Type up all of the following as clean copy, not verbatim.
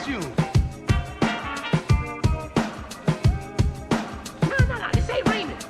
resume. No, this ain't Raymond.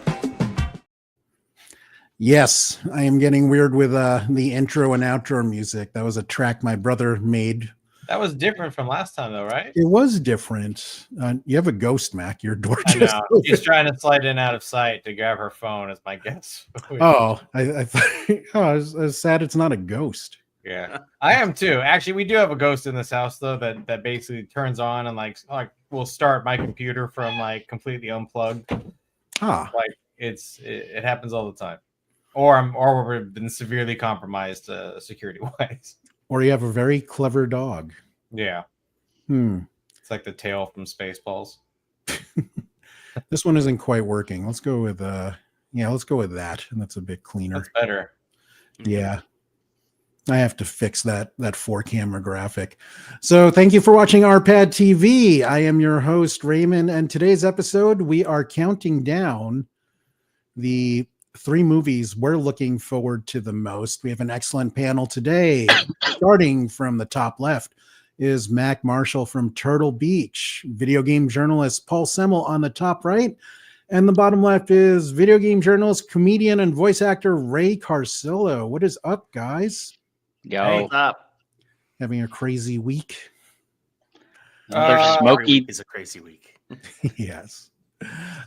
Yes, I am getting weird with the intro and outro music. That was a track my brother made. That was different from last time, though, right? It was different. You have a ghost, Mac. Your door I just know. opened. She's trying to slide in out of sight to grab her phone, is my guess. Oh, I thought. Oh, I was sad it's not a ghost. Yeah, I am too. Actually, we do have a ghost in this house though that basically turns on and like will start my computer from like completely unplugged. Ah, Like it happens all the time, or we've been severely compromised security wise. or you have a very clever dog. Yeah, It's like the tail from Spaceballs. This one isn't quite working. Let's go with let's go with that, and that's a bit cleaner. That's better. Yeah. I have to fix that 4-camera graphic. So thank you for watching RPadTV. I am your host, Raymond, and today's episode, we are counting down the 3 movies we're looking forward to the most. We have an excellent panel today. Starting from the top left is Mac Marshall from Turtle Beach, video game journalist Paul Semel on the top right, and the bottom left is video game journalist, comedian, and voice actor Ray Carsillo. What is up, guys? Yo, Hey. what's up? Having a crazy week? Another smoky. It's a crazy week. Yes.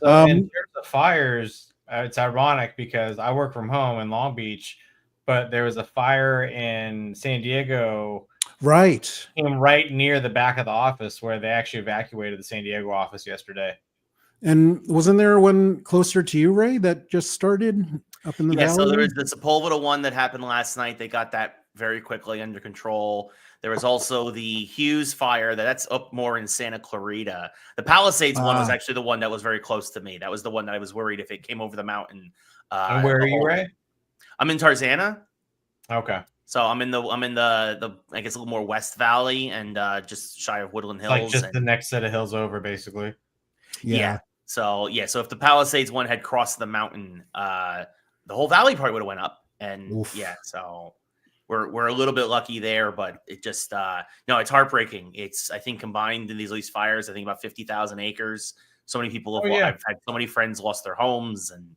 So in terms of fires, it's ironic because I work from home in Long Beach, but there was a fire in San Diego. Right. Came right near the back of the office where they actually evacuated the San Diego office yesterday. And wasn't there one closer to you, Ray, that just started up in the valley? So there was the Sepulveda one that happened last night. They got that very quickly under control. There was also the Hughes fire that's up more in Santa Clarita. The Palisades one was actually the one that was very close to me. That was the one that I was worried if it came over the mountain. And where are you, Ray? I'm in Tarzana. Okay. So I'm in the I guess a little more West Valley and just shy of Woodland Hills. Like just the next set of hills over, basically. Yeah. So if the Palisades one had crossed the mountain, the whole valley probably would have went up. And Oof. so we're a little bit lucky there, but it just it's heartbreaking. It's I think combined in these fires, I think about 50,000 acres. So many people have I've had so many friends lost their homes and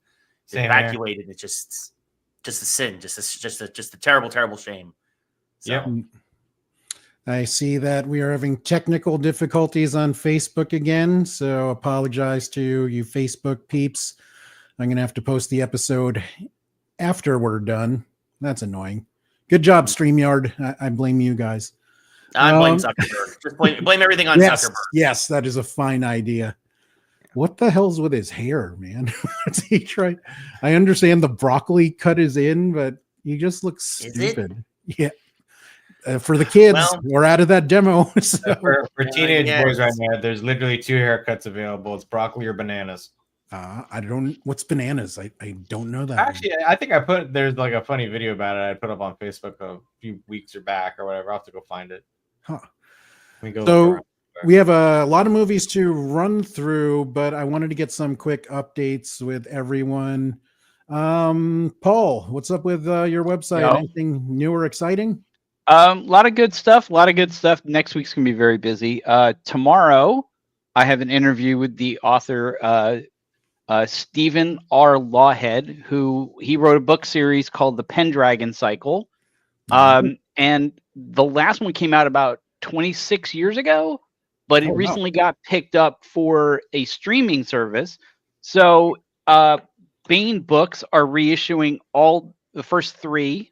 evacuated. It's just a sin, just a terrible shame. So. Yep. I see that we are having technical difficulties on Facebook again, so apologize to you Facebook peeps. I'm going to have to post the episode after we're done. That's annoying. Good job, StreamYard. I blame you guys. I blame Zuckerberg. Just blame everything on Zuckerberg. Yes, that is a fine idea. What the hell's with his hair, man? What's he trying? I understand the broccoli cut is in, but he just looks stupid. Yeah. For the kids, we're out of that demo. So. For teenage boys right now, there's literally 2 haircuts available. It's broccoli or bananas. I don't. What's bananas? I don't know that. Actually, I think there's like a funny video about it. I put up on Facebook a few weeks back or whatever. I'll have to go find it. Huh. So we have a lot of movies to run through, but I wanted to get some quick updates with everyone. Paul, what's up with your website? Yo. Anything new or exciting? A lot of good stuff. Next week's gonna be very busy. Tomorrow, I have an interview with the author Stephen R. Lawhead, who he wrote a book series called The Pendragon Cycle, and the last one came out about 26 years ago, but it recently got picked up for a streaming service. So Bain Books are reissuing all the first 3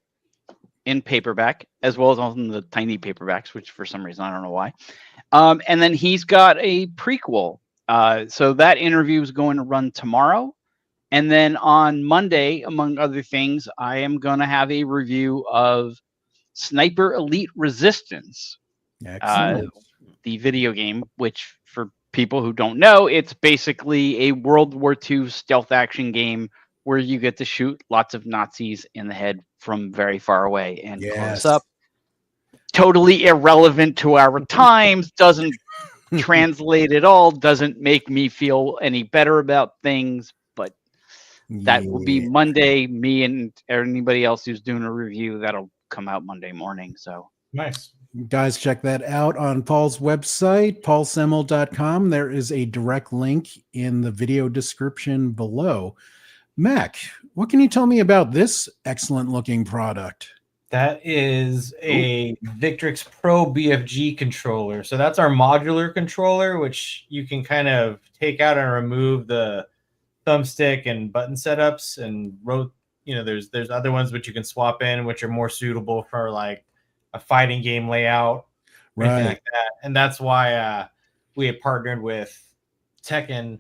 in paperback, as well as on the tiny paperbacks, which for some reason I don't know why. And then he's got a prequel. So that interview is going to run tomorrow. And then on Monday, among other things, I am going to have a review of Sniper Elite Resistance, the video game, which for people who don't know, it's basically a World War II stealth action game where you get to shoot lots of Nazis in the head from very far away and close up. Totally irrelevant to our times, doesn't translate at all, doesn't make me feel any better about things, but that will be Monday. Me and anybody else who's doing a review, that'll come out Monday morning. So nice. Guys, check that out on Paul's website, paulsemel.com. There is a direct link in the video description below. Mac, what can you tell me about this excellent looking product? That is a Victrix Pro BFG controller. So that's our modular controller, which you can kind of take out and remove the thumbstick and button setups and there's other ones which you can swap in, which are more suitable for like a fighting game layout, anything like that. And that's why we had partnered with Tekken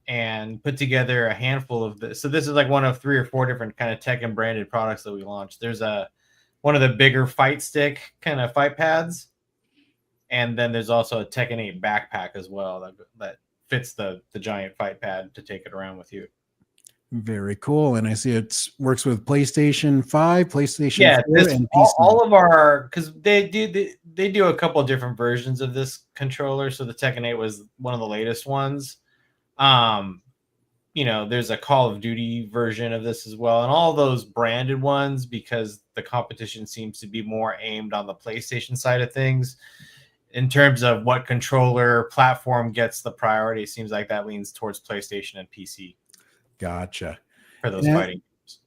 and put together a handful of this. So this is like one of 3 or 4 different kind of Tekken branded products that we launched. There's one of the bigger fight stick kind of fight pads, and then there's also a Tekken 8 backpack as well that fits the giant fight pad to take it around with you. Very cool. And I see it works with PlayStation 5, PlayStation 4, and PC. All of our, because they do a couple of different versions of this controller. So the Tekken 8 was one of the latest ones. There's a Call of Duty version of this as well, and all those branded ones, because the competition seems to be more aimed on the PlayStation side of things. In terms of what controller platform gets the priority, it seems like that leans towards PlayStation and PC. Gotcha. For those fighting games.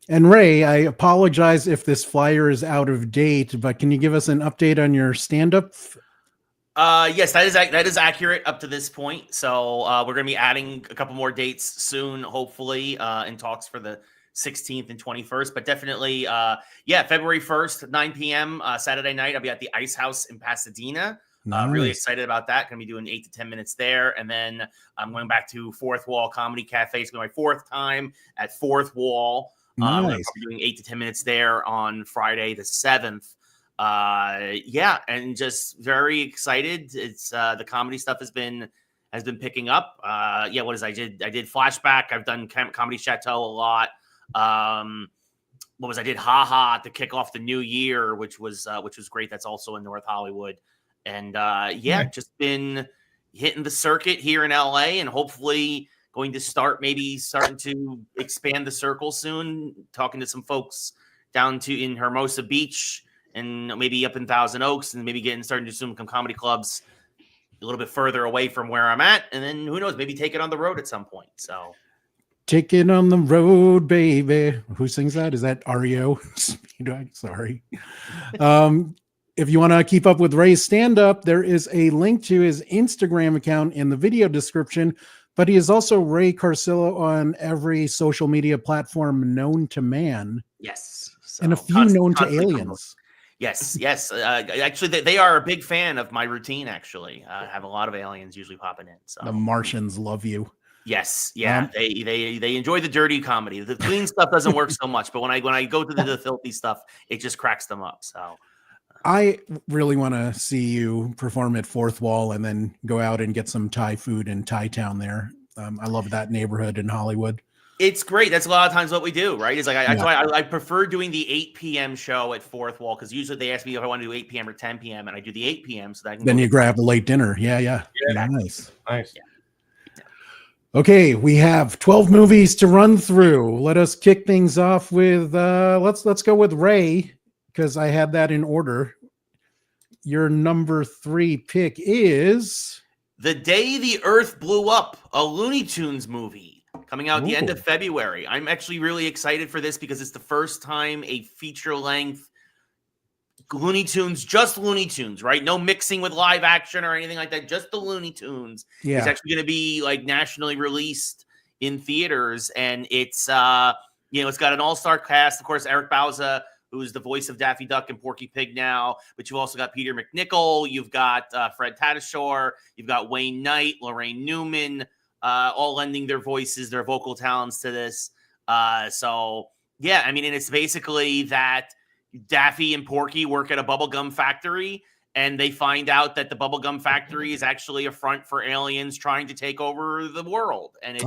And Ray, I apologize if this flyer is out of date, but can you give us an update on your stand-up? Yes, that is accurate up to this point. So we're going to be adding a couple more dates soon, hopefully, in talks for the 16th and 21st. But definitely, February 1st, 9 p.m. Saturday night, I'll be at the Ice House in Pasadena. Nice. Really excited about that. Going to be doing 8 to 10 minutes there. And then I'm going back to Fourth Wall Comedy Cafe. It's going to be my 4th time at Fourth Wall. Nice. I'm doing 8 to 10 minutes there on Friday the 7th. And just very excited. It's the comedy stuff has been picking up. I did Flashback. I've done Comedy Chateau a lot. I did Ha to kick off the new year, which was great. That's also in North Hollywood. And just been hitting the circuit here in LA, and hopefully going to starting to expand the circle soon, talking to some folks down in Hermosa Beach and maybe up in Thousand Oaks, and maybe starting to do some comedy clubs a little bit further away from where I'm at. And then who knows, maybe take it on the road at some point. So take it on the road, baby. Who sings that? Is that REO? Sorry. If you want to keep up with Ray's stand-up, there is a link to his Instagram account in the video description, but he is also Ray Carsillo on every social media platform known to man. Yes. And a few known to aliens. Yes. Actually, they are a big fan of my routine, actually. I have a lot of aliens usually popping in. So the Martians love you. Yes. Yeah. They enjoy the dirty comedy. The clean stuff doesn't work so much, but when I go to the filthy stuff, it just cracks them up. So I really want to see you perform at Fourth Wall and then go out and get some Thai food in Thai Town there. I love that neighborhood in Hollywood. It's great. That's a lot of times what we do, right? It's like I prefer doing the 8 p.m. show at Fourth Wall, because usually they ask me if I want to do 8 p.m. or 10 p.m. and I do the 8 p.m. so that I can. Then you grab a late dinner. Yeah. Nice. Yeah. Okay, we have 12 movies to run through. Let us kick things off with let's go with Ray, because I had that in order. Your number 3 pick is The Day the Earth Blew Up, a Looney Tunes movie coming out the end of February. I'm actually really excited for this because it's the first time a feature-length Looney Tunes, just Looney Tunes, right? No mixing with live action or anything like that. Just the Looney Tunes. Yeah. It's actually going to be like nationally released in theaters, and it's it's got an all-star cast. Of course, Eric Bauza, who's the voice of Daffy Duck and Porky Pig now, but you've also got Peter McNichol, you've got Fred Tatasciore, you've got Wayne Knight, Lorraine Newman, all lending their voices, their vocal talents to this. And it's basically that Daffy and Porky work at a bubblegum factory, and they find out that the bubblegum factory is actually a front for aliens trying to take over the world. And it's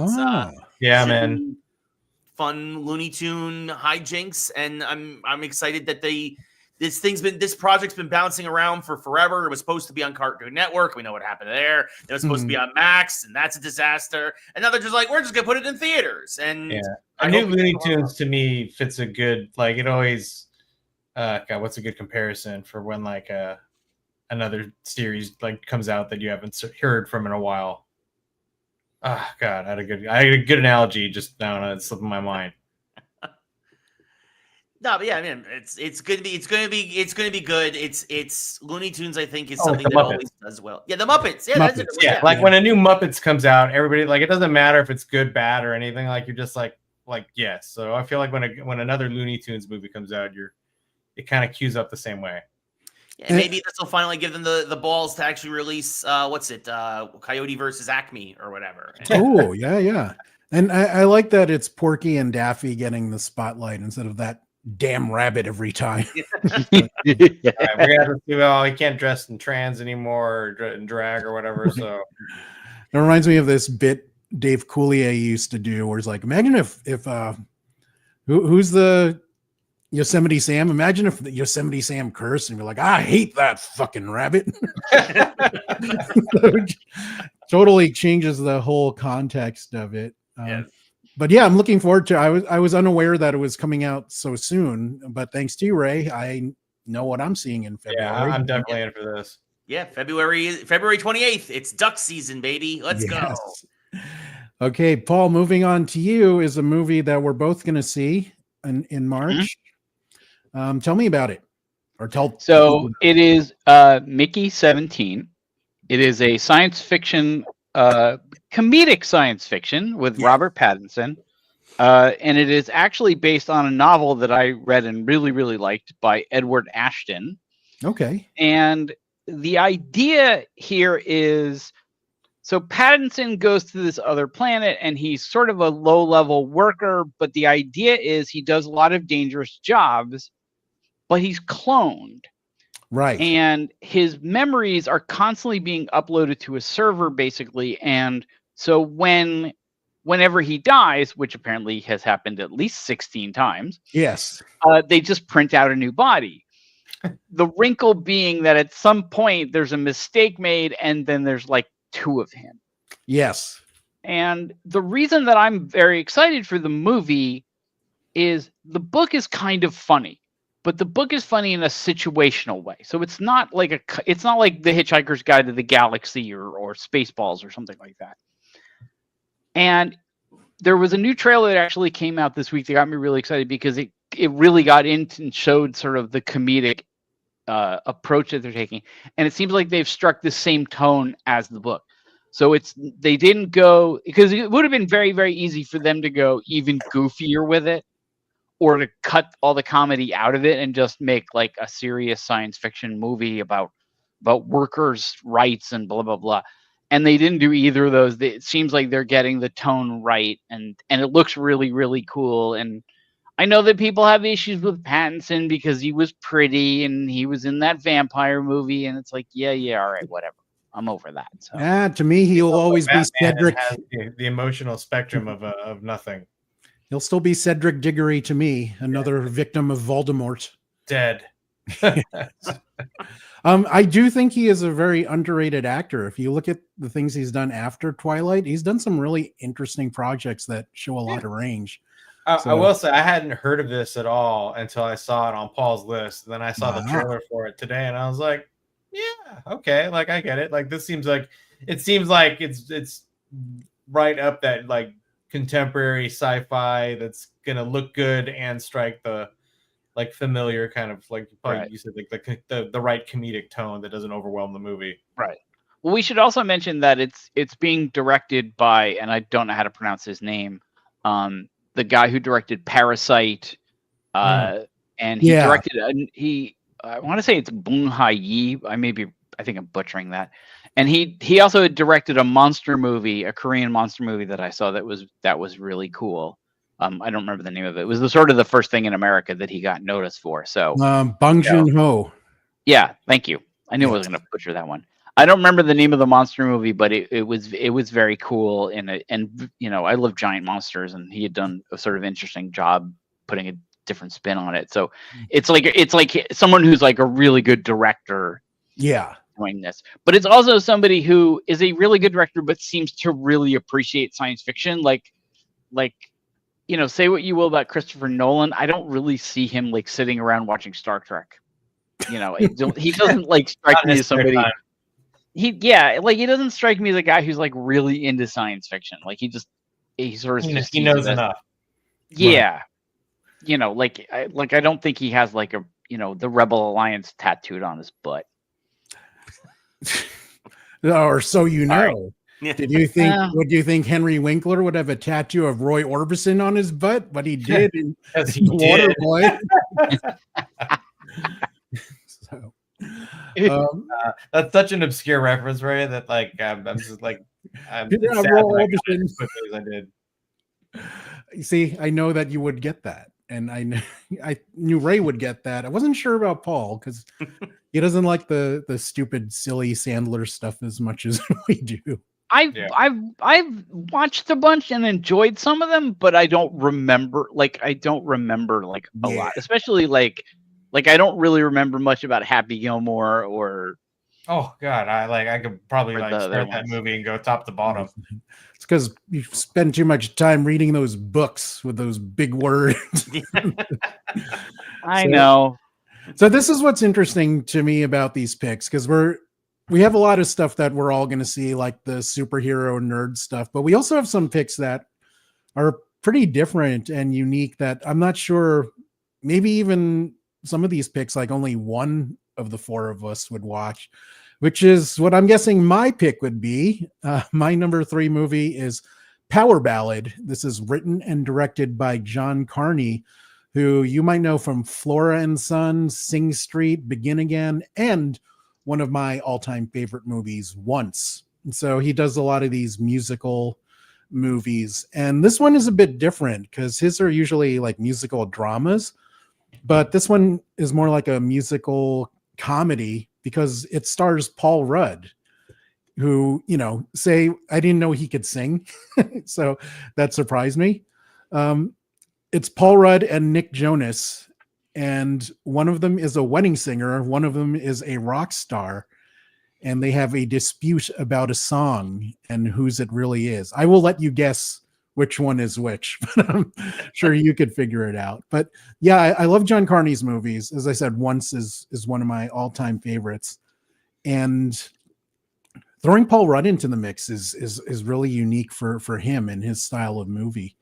fun Looney Tune hijinks, and I'm excited that this project's been bouncing around for forever. It was supposed to be on Cartoon Network. We know what happened there. It was supposed to be on Max, and that's a disaster. And now they're just like, we're just gonna put it in theaters. And I knew Looney Tunes to me fits a good, like, it always God, what's a good comparison for when like another series like comes out that you haven't heard from in a while? Oh God, I had a good analogy. Just I don't know, it's slipping my mind. No, but yeah, I mean, it's gonna be good. It's Looney Tunes. I think is something that Muppets. always does well. Yeah, the Muppets. Yeah, Muppets. that's a good one. Yeah, like when a new Muppets comes out, everybody like it doesn't matter if it's good, bad, or anything. Like you're just like yes. So I feel like when another Looney Tunes movie comes out, it kind of queues up the same way. Yeah, maybe this will finally give them the balls to actually release Coyote versus Acme or whatever. Oh yeah. And I like that it's Porky and Daffy getting the spotlight instead of that damn rabbit every time. Right, we're gonna have to see. Well, he can't dress in trans anymore or in drag or whatever. So it reminds me of this bit Dave Coulier used to do, where it's like, imagine if who's the Yosemite Sam? Imagine if the Yosemite Sam cursed and you're like, I hate that fucking rabbit. Totally changes the whole context of it. Yes. But yeah, I'm looking forward to. I was unaware that it was coming out so soon, but thanks to you, Ray, I know what I'm seeing in February. Yeah, I'm definitely in for this. Yeah, February 28th. It's duck season, baby. Let's go. Okay, Paul. Moving on to you is a movie that we're both going to see in March. Mm-hmm. Tell me about it, or tell. So it is Mickey 17. It is a science fiction. Comedic science fiction with Robert Pattinson, and it is actually based on a novel that I read and really, really liked by Edward Ashton. Okay. And the idea here is, so Pattinson goes to this other planet, and he's sort of a low-level worker, but the idea is he does a lot of dangerous jobs, but he's cloned. Right. And his memories are constantly being uploaded to a server, basically. And so whenever he dies, which apparently has happened at least 16 times, yes, they just print out a new body. The wrinkle being that at some point there's a mistake made, and then there's like two of him. Yes. And the reason that I'm very excited for the movie is the book is kind of funny. But the book is funny in a situational way. So it's not like The Hitchhiker's Guide to the Galaxy or Spaceballs or something like that. And there was a new trailer that actually came out this week that got me really excited because it really got into and showed sort of the comedic approach that they're taking. And it seems like they've struck the same tone as the book. So they didn't go, because it would have been very, very easy for them to go even goofier with it, or to cut all the comedy out of it and just make like a serious science fiction movie about workers' rights and blah, blah, blah. And they didn't do either of those. It seems like they're getting the tone right, and it looks really, really cool. And I know that people have issues with Pattinson because he was pretty and he was in that vampire movie, and it's like, yeah, all right, whatever. I'm over that. So. Yeah, to me, he'll always be Cedric. Has the emotional spectrum of nothing. He'll still be Cedric Diggory to me, another victim of Voldemort. Dead. I do think he is a very underrated actor. If you look at the things he's done after Twilight, he's done some really interesting projects that show a lot of range. I will say I hadn't heard of this at all until I saw it on Paul's list. Then I saw the trailer for it today, and I was like, "Yeah, okay, like I get it. Like this seems like it's right up that like contemporary sci-fi that's gonna look good and strike the like familiar kind of like you said, like the right comedic tone that doesn't overwhelm the movie." Right. Well, we should also mention that it's being directed by, and I don't know how to pronounce his name, the guy who directed Parasite, and he directed I want to say it's Bong Ha-yi. I think I'm butchering that. And he also directed a monster movie, a Korean monster movie that I saw that was really cool. I don't remember the name of it. It was the first thing in America that he got noticed for. So Bong Joon-ho. Yeah, thank you. I knew I was going to butcher that one. I don't remember the name of the monster movie, but it was very cool. And you know, I love giant monsters, and he had done a sort of interesting job putting a different spin on it. So it's like someone who's like a really good director. Yeah. Doing this, but it's also somebody who is a really good director, but seems to really appreciate science fiction. Like you know, say what you will about Christopher Nolan, I don't really see him like sitting around watching Star Trek. You know, he doesn't like strike Not me in as his spare somebody. time. He doesn't strike me as a guy who's like really into science fiction. Like he sort of just He sees knows it as, enough. yeah, you know, like I don't think he has like a, you know, the Rebel Alliance tattooed on his butt. Or so you know. Right. Yeah. Did you think? Would you think Henry Winkler would have a tattoo of Roy Orbison on his butt? But he did in Yes, he The did. Waterboy. So, That's such an obscure reference, right? That like I'm just like I'm Yeah, sad Roy that I got it Orbison. as quickly as I did. you see, I know that you would get that, and I knew Ray would get that. I wasn't sure about Paul because he doesn't like the stupid, silly Sandler stuff as much as we do. I've watched a bunch and enjoyed some of them, but I don't remember like a lot, especially like I don't really remember much about Happy Gilmore or Oh God, I could probably Or like the other start that ones. movie and go top to bottom. It's because you spend too much time reading those books with those big words. I know. So this is what's interesting to me about these picks, because we have a lot of stuff that we're all going to see, like the superhero nerd stuff, but we also have some picks that are pretty different and unique that I'm not sure, maybe even some of these picks, like only one of the four of us would watch, which is what I'm guessing my pick would be. My number 3 movie is Power Ballad. This is written and directed by John Carney, who you might know from Flora and Son, Sing Street, Begin Again, and one of my all-time favorite movies, Once. And so he does a lot of these musical movies. And this one is a bit different because his are usually like musical dramas, but this one is more like a musical comedy because it stars Paul Rudd, who, you know, say I didn't know he could sing. So that surprised me. It's Paul Rudd and Nick Jonas, and one of them is a wedding singer, one of them is a rock star, and they have a dispute about a song and whose it really is. I will let you guess which one is which, but I'm sure you could figure it out. But yeah, I love John Carney's movies. As I said, Once is one of my all-time favorites, and throwing Paul Rudd into the mix is really unique for him and his style of movie.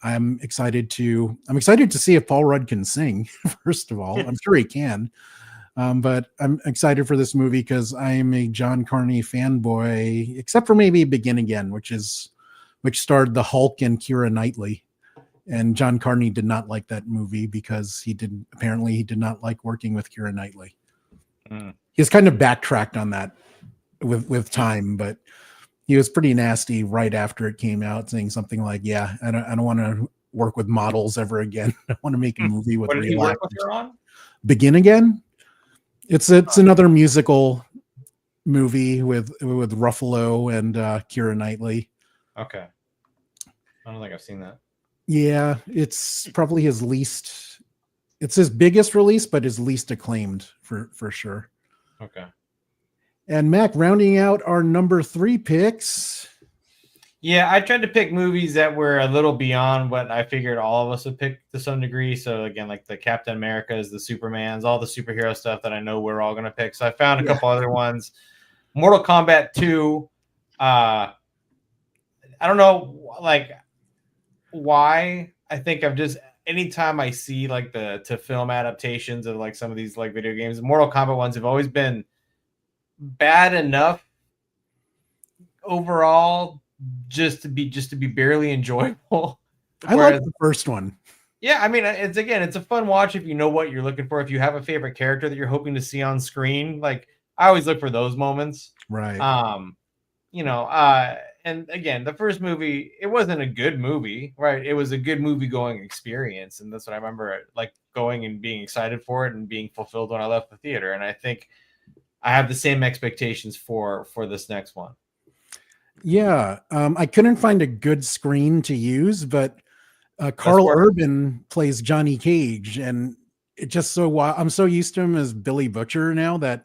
I'm excited to see if Paul Rudd can sing. First of all, I'm sure he can, but I'm excited for this movie because I am a John Carney fanboy, except for maybe Begin Again, which starred the Hulk and Keira Knightley, and John Carney did not like that movie because he did not like working with Keira Knightley. He's kind of backtracked on that with time, but he was pretty nasty right after it came out, saying something like, "Yeah, I don't want to work with models ever again. I want to make a movie with real actors." On? Begin Again. It's another musical movie with Ruffalo and Keira Knightley. Okay, I don't think I've seen that. Yeah, it's probably his least. It's his biggest release, but his least acclaimed for sure. Okay. And Mac, rounding out our number 3 picks. Yeah, I tried to pick movies that were a little beyond what I figured all of us would pick to some degree. So again, like the Captain Americas, the Supermans, all the superhero stuff that I know we're all going to pick. So I found a couple other ones. Mortal Kombat 2. I don't know, like why. I think I've just anytime I see like to film adaptations of like some of these like video games, Mortal Kombat ones have always been bad enough overall just to be barely enjoyable. I like the first one. Yeah, I mean, it's a fun watch if you know what you're looking for. If you have a favorite character that you're hoping to see on screen, like I always look for those moments. Right. And again, the first movie, it wasn't a good movie, right? It was a good movie going experience, and that's what I remember, like going and being excited for it and being fulfilled when I left the theater. And I think I have the same expectations for this next one. Yeah, I couldn't find a good screen to use, but Carl Urban plays Johnny Cage, and it just so I'm so used to him as Billy Butcher now that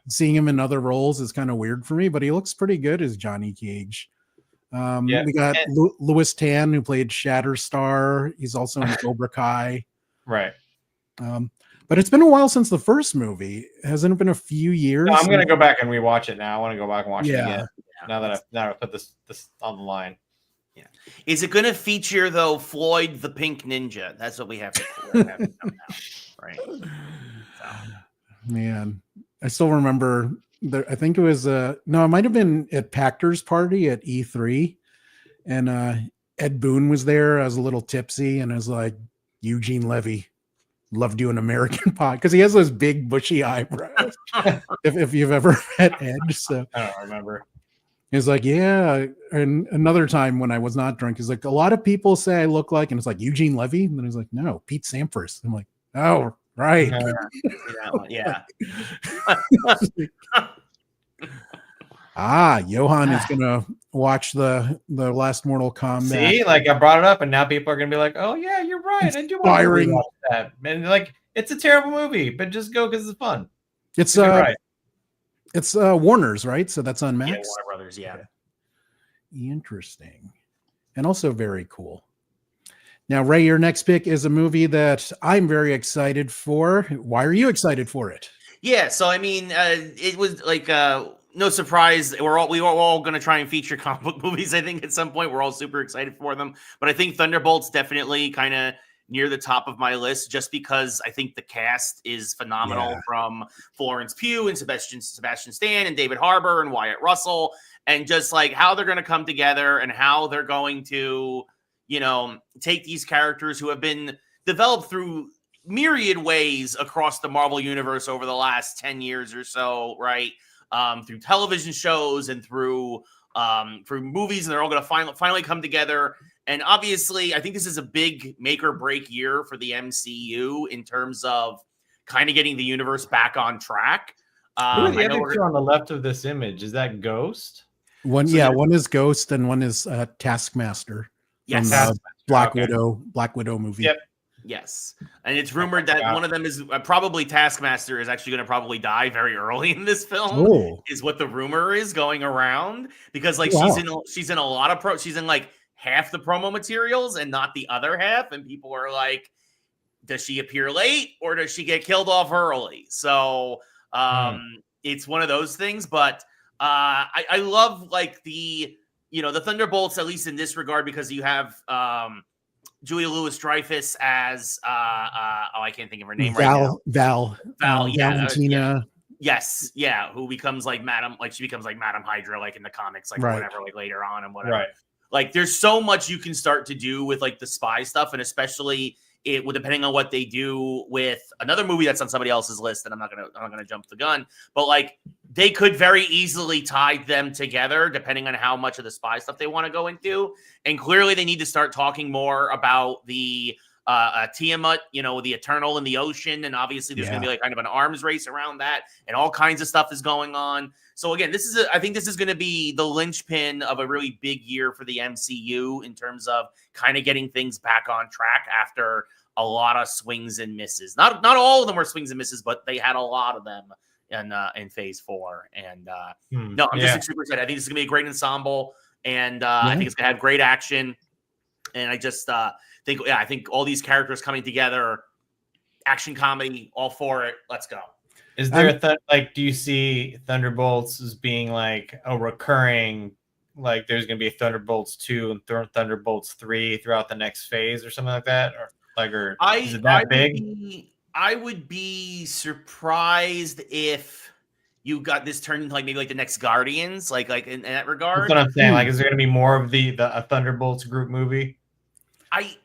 seeing him in other roles is kind of weird for me. But he looks pretty good as Johnny Cage. We got Louis Tan, who played Shatterstar. He's also in Cobra Kai. Right. But it's been a while since the first movie. Hasn't it been a few years? No, I'm going to go back and rewatch it now. I want to go back and watch it again. Yeah. Now that I've put this on the line. Yeah. Is it going to feature, though, Floyd the Pink Ninja? That's what we have to come out, right? So. Man, I still remember. I think it was it might have been at Pactor's party at E3, and Ed Boon was there. I was a little tipsy, and I was like, Eugene Levy, love doing American Pie, because he has those big bushy eyebrows. if you've ever met Ed, so I don't remember. He's like, yeah. And another time when I was not drunk, he's like, a lot of people say I look like, and it's like Eugene Levy, and then he's like, no, Pete Sampras. I'm like, oh, right. Yeah. Johan is gonna watch the last Mortal Kombat. See, like I brought it up, and now people are gonna be like, "Oh yeah, you're right. I do want to watch that." And like, it's a terrible movie, but just go because it's fun. It's right. It's Warner's, right? So that's on Max. Yeah, Warner Brothers. Yeah. Interesting, and also very cool. Now, Ray, your next pick is a movie that I'm very excited for. Why are you excited for it? Yeah, so I mean, it was like no surprise. We were all going to try and feature comic book movies. I think at some point we're all super excited for them. But I think Thunderbolt's definitely kind of near the top of my list, just because I think the cast is phenomenal, from Florence Pugh and Sebastian Stan and David Harbour and Wyatt Russell, and just like how they're going to come together and how they're going to, take these characters who have been developed through myriad ways across the Marvel universe over the last 10 years or so, right? Through television shows and through movies, and they're all going to finally come together. And obviously, I think this is a big make or break year for the MCU in terms of kind of getting the universe back on track. Who are the other two on the left of this image? Is that Ghost? One is Ghost and one is Taskmaster. Yes, from, Black Widow movie. Yep. Yes, and it's rumored that one of them is probably Taskmaster is actually going to probably die very early in this film. Is what the rumor is going around, because like she's in a lot of she's in like half the promo materials and not the other half, and people are like, does she appear late or does she get killed off early? So it's one of those things, but I love like the Thunderbolts, at least in this regard, because you have Julia Louis-Dreyfus as I can't think of her name right now. Valentina. Yes, who becomes like Madam Hydra, like in the comics, like whatever, like later on and whatever. Right. Like there's so much you can start to do with like the spy stuff, and especially depending on what they do with another movie that's on somebody else's list, and I'm not gonna jump the gun, but like they could very easily tie them together depending on how much of the spy stuff they want to go into. And clearly they need to start talking more about the Tiamat, the Eternal in the ocean, and obviously there's gonna be like kind of an arms race around that, and all kinds of stuff is going on. So again, I think this is going to be the linchpin of a really big year for the MCU in terms of kind of getting things back on track after a lot of swings and misses. Not all of them were swings and misses, but they had a lot of them in Phase 4. And I'm just super excited. I think this is going to be a great ensemble, and I think it's going to have great action. And I just think all these characters coming together, action comedy, all for it. Let's go. Is there do you see Thunderbolts as being like a recurring, like there's going to be a Thunderbolts 2 and Thunderbolts 3 throughout the next phase or something like that? Or is it that big? I would be surprised if you got this turned into like maybe like the next Guardians, like in that regard. That's what I'm saying. Like, is there going to be more of the Thunderbolts group movie?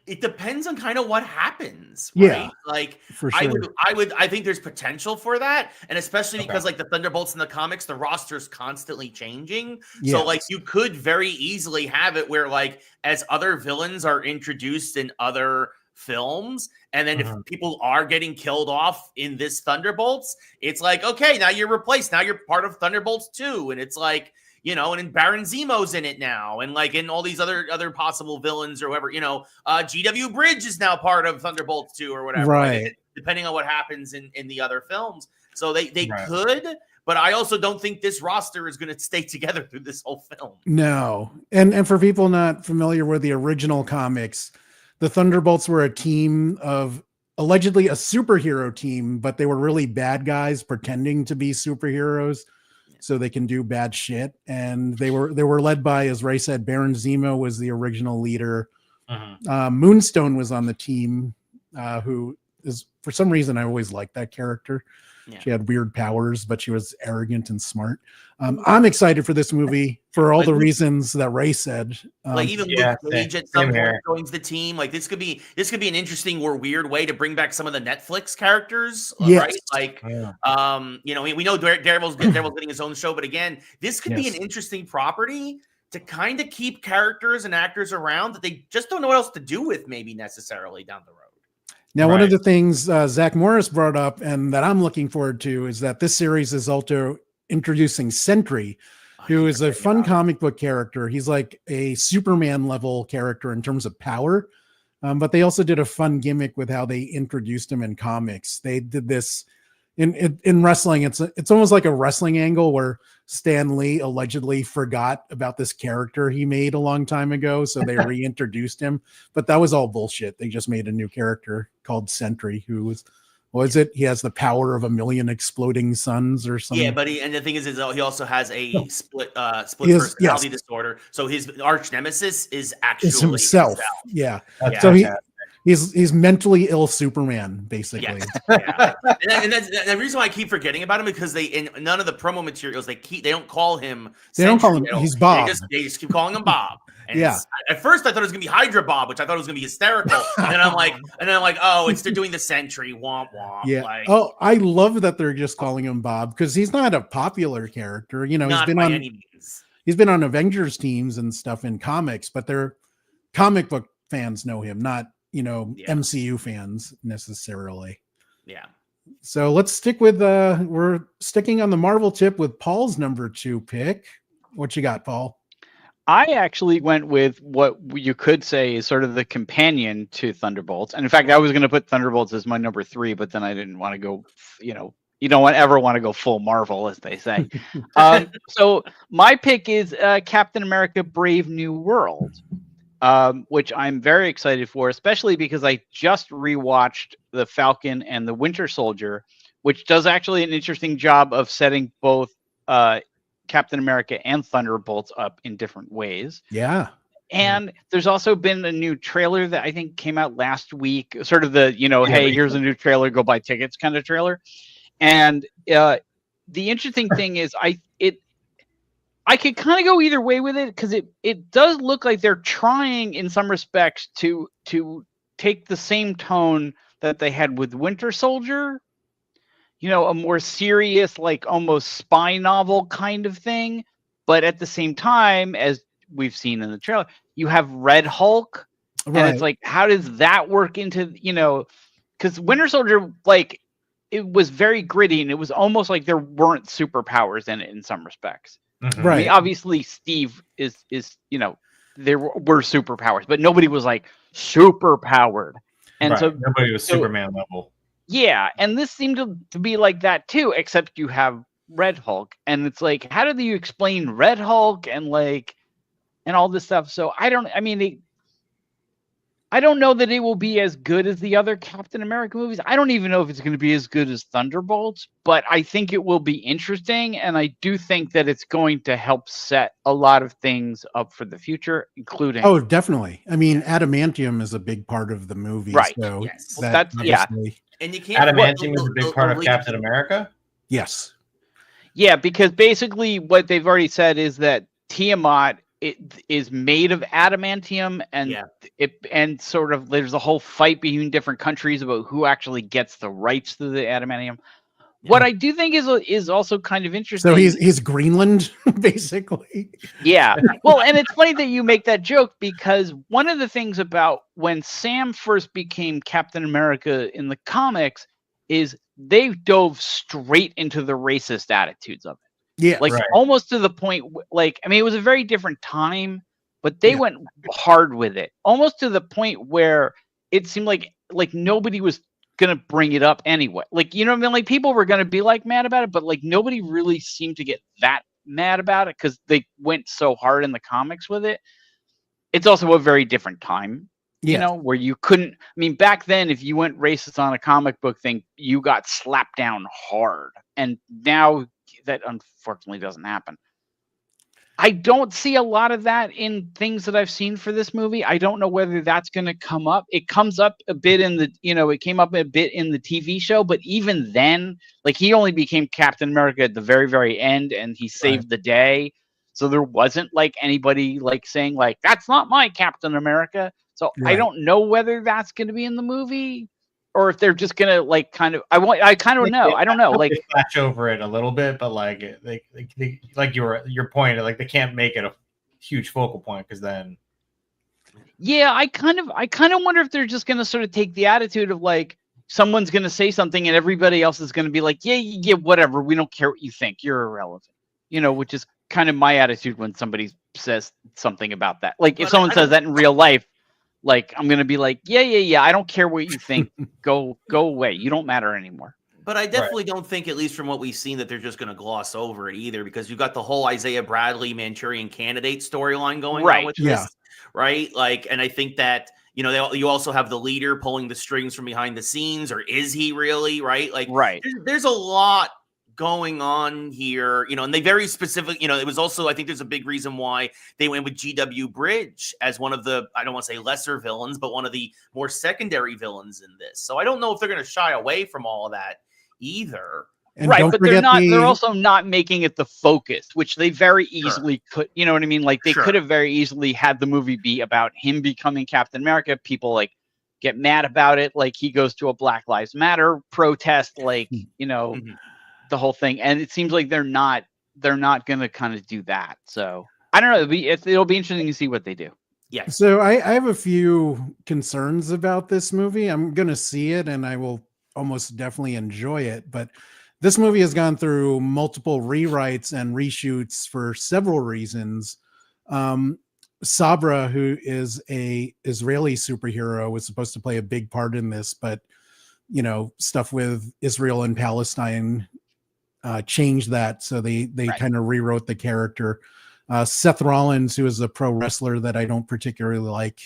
It depends on kind of what happens, right? Yeah, like for sure. I think there's potential for that, and especially because like the Thunderbolts in the comics, the roster's constantly changing. So like you could very easily have it where like as other villains are introduced in other films, and then if people are getting killed off in this Thunderbolts, it's like, okay, now you're replaced. Now you're part of Thunderbolts 2, and it's like, and then Baron Zemo's in it now, and like in all these other possible villains or whoever, GW Bridge is now part of Thunderbolts 2 or whatever, right? Depending on what happens in the other films. So they could, but I also don't think this roster is going to stay together through this whole film. No. And for people not familiar with the original comics, the Thunderbolts were a team of allegedly a superhero team, but they were really bad guys pretending to be superheroes so they can do bad shit. And they were led by, as Ray said, Baron Zemo was the original leader. Moonstone was on the team, who is, for some reason, I always liked that character. Yeah. She had weird powers, but she was arrogant and smart. I'm excited for this movie for all the reasons that Ray said. Like even Luke Cage at some point joins the team. Like this could be an interesting or weird way to bring back some of the Netflix characters, right? Like, you know, we know Daredevil's getting his own show, but again, this could be an interesting property to kind of keep characters and actors around that they just don't know what else to do with, maybe necessarily down the road. Now, one of the things Zach Morris brought up and that I'm looking forward to is that this series is also introducing Sentry, who is a fun comic book character. He's like a Superman level character in terms of power, but they also did a fun gimmick with how they introduced him in comics. They did this in wrestling. It's almost like a wrestling angle where Stan Lee allegedly forgot about this character he made a long time ago, so they reintroduced him. But that was all bullshit. They just made a new character called Sentry, who was it? He has the power of 1,000,000 exploding suns or something. Yeah, but and the thing is he also has a split personality disorder. So his arch nemesis is actually himself. Yeah. So he's mentally ill Superman, basically. Yeah. and that's the reason why I keep forgetting about him, because they in none of the promo materials they don't call him. They don't call him. He's Bob. They just keep calling him Bob. And at first I thought it was gonna be Hydra Bob, which I thought was gonna be hysterical. And then I'm like, oh, they're doing the Sentry. Womp womp. Yeah. Like, I love that they're just calling him Bob because he's not a popular character. You know, he's been on Avengers teams and stuff in comics, but they're comic book fans know him, not MCU fans necessarily. Yeah. So let's stick with we're sticking on the Marvel tip with Paul's number 2 pick. What you got, Paul? I actually went with what you could say is sort of the companion to Thunderbolts. And in fact, I was going to put Thunderbolts as my number 3, but then I didn't want to go, you don't ever want to go full Marvel, as they say. So my pick is Captain America Brave New World. Which I'm very excited for, especially because I just rewatched The Falcon and the Winter Soldier, which does actually an interesting job of setting both Captain America and Thunderbolts up in different ways. Yeah. And there's also been a new trailer that I think came out last week, sort of the, hey, here's a new trailer, go buy tickets kind of trailer. And the interesting thing is I could kind of go either way with it because it does look like they're trying in some respects to take the same tone that they had with Winter Soldier, a more serious, like almost spy novel kind of thing. But at the same time, as we've seen in the trailer, you have Red Hulk. Right. And it's like, how does that work into, because Winter Soldier, like, it was very gritty and it was almost like there weren't superpowers in it in some respects. Right. I mean, obviously Steve is there were superpowers, but nobody was like super powered. And so nobody was Superman level. Yeah, and this seemed to be like that too, except you have Red Hulk, and it's like, how do you explain Red Hulk and all this stuff? So I don't know that it will be as good as the other Captain America movies. I don't even know if it's going to be as good as Thunderbolts, but I think it will be interesting. And I do think that it's going to help set a lot of things up for the future, including. Oh, definitely. I mean, adamantium is a big part of the movie. Right. So yes. That's And you can't. Adamantium is a big part of Captain America? Yes. Yeah, because basically what they've already said is that Tiamat is made of adamantium, and sort of there's a whole fight between different countries about who actually gets the rights to the adamantium. Yeah. What I do think is also kind of interesting. So he's Greenland, basically. Yeah. Well, and it's funny that you make that joke because one of the things about when Sam first became Captain America in the comics is they dove straight into the racist attitudes of it. Yeah, almost to the point, it was a very different time, but they went hard with it, almost to the point where it seemed like nobody was gonna bring it up anyway. Like, you know what I mean? Like, people were gonna be like mad about it, but like nobody really seemed to get that mad about it because they went so hard in the comics with it. It's also a very different time, you know, where you couldn't. I mean, back then, if you went racist on a comic book thing, you got slapped down hard, and now that unfortunately doesn't happen. I don't see a lot of that in things that I've seen for this movie. I don't know whether that's going to come up. It comes up a bit in the, you know, it came up a bit in the TV show, but even then, like, he only became Captain America at the very, very end, and he saved the day. So there wasn't like anybody like saying like, that's not my Captain America. So I don't know whether that's going to be in the movie, or if they're just gonna like kind of. I kind of know. I don't know. Like, flash over it a little bit, but like like your point, like they can't make it a huge focal point because then. Yeah, I kind of wonder if they're just gonna sort of take the attitude of like someone's gonna say something and everybody else is gonna be like, yeah, whatever. We don't care what you think. You're irrelevant. You know, which is kind of my attitude when somebody says something about that. Like, if someone says that in real life. Like, I'm gonna be like, yeah. I don't care what you think. Go away. You don't matter anymore. But I definitely don't think, at least from what we've seen, that they're just gonna gloss over it either, because you've got the whole Isaiah Bradley Manchurian Candidate storyline going on with this, right? Like, and I think that, you know, you also have the leader pulling the strings from behind the scenes, or is he really, right? Like, there's a lot going on here, you know, and they very specific, you know, it was also, I think there's a big reason why they went with GW Bridge as one of the, I don't want to say lesser villains, but one of the more secondary villains in this. So I don't know if they're going to shy away from all of that either. And but they're also not making it the focus, which they very easily could, you know what I mean? Like, they could have very easily had the movie be about him becoming Captain America. People like get mad about it. Like, he goes to a Black Lives Matter protest, like, you know, the whole thing, and it seems like they're not gonna kind of do that. So I don't know. It'll be interesting to see what they do. Yeah. So I have a few concerns about this movie. I'm gonna see it, and I will almost definitely enjoy it. But this movie has gone through multiple rewrites and reshoots for several reasons. Sabra, who is a Israeli superhero, was supposed to play a big part in this, but you know, stuff with Israel and Palestine changed that, so they kind of rewrote the character. Seth Rollins, who is a pro wrestler that I don't particularly like,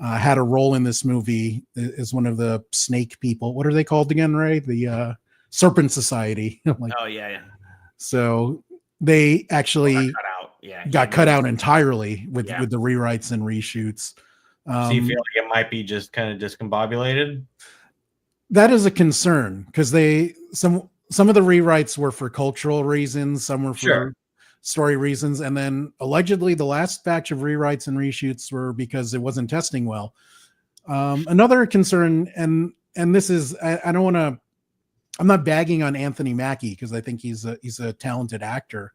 had a role in this movie, is one of the snake people. What are they called again, Ray? The Serpent Society. Like, so they actually got cut out entirely with the rewrites and reshoots. So you feel like it might be just kind of discombobulated? That is a concern, because some of the rewrites were for cultural reasons, some were for story reasons, and then allegedly the last batch of rewrites and reshoots were because it wasn't testing well. Another concern, and this is, I don't want to, I'm not bagging on Anthony Mackie because I think he's a talented actor.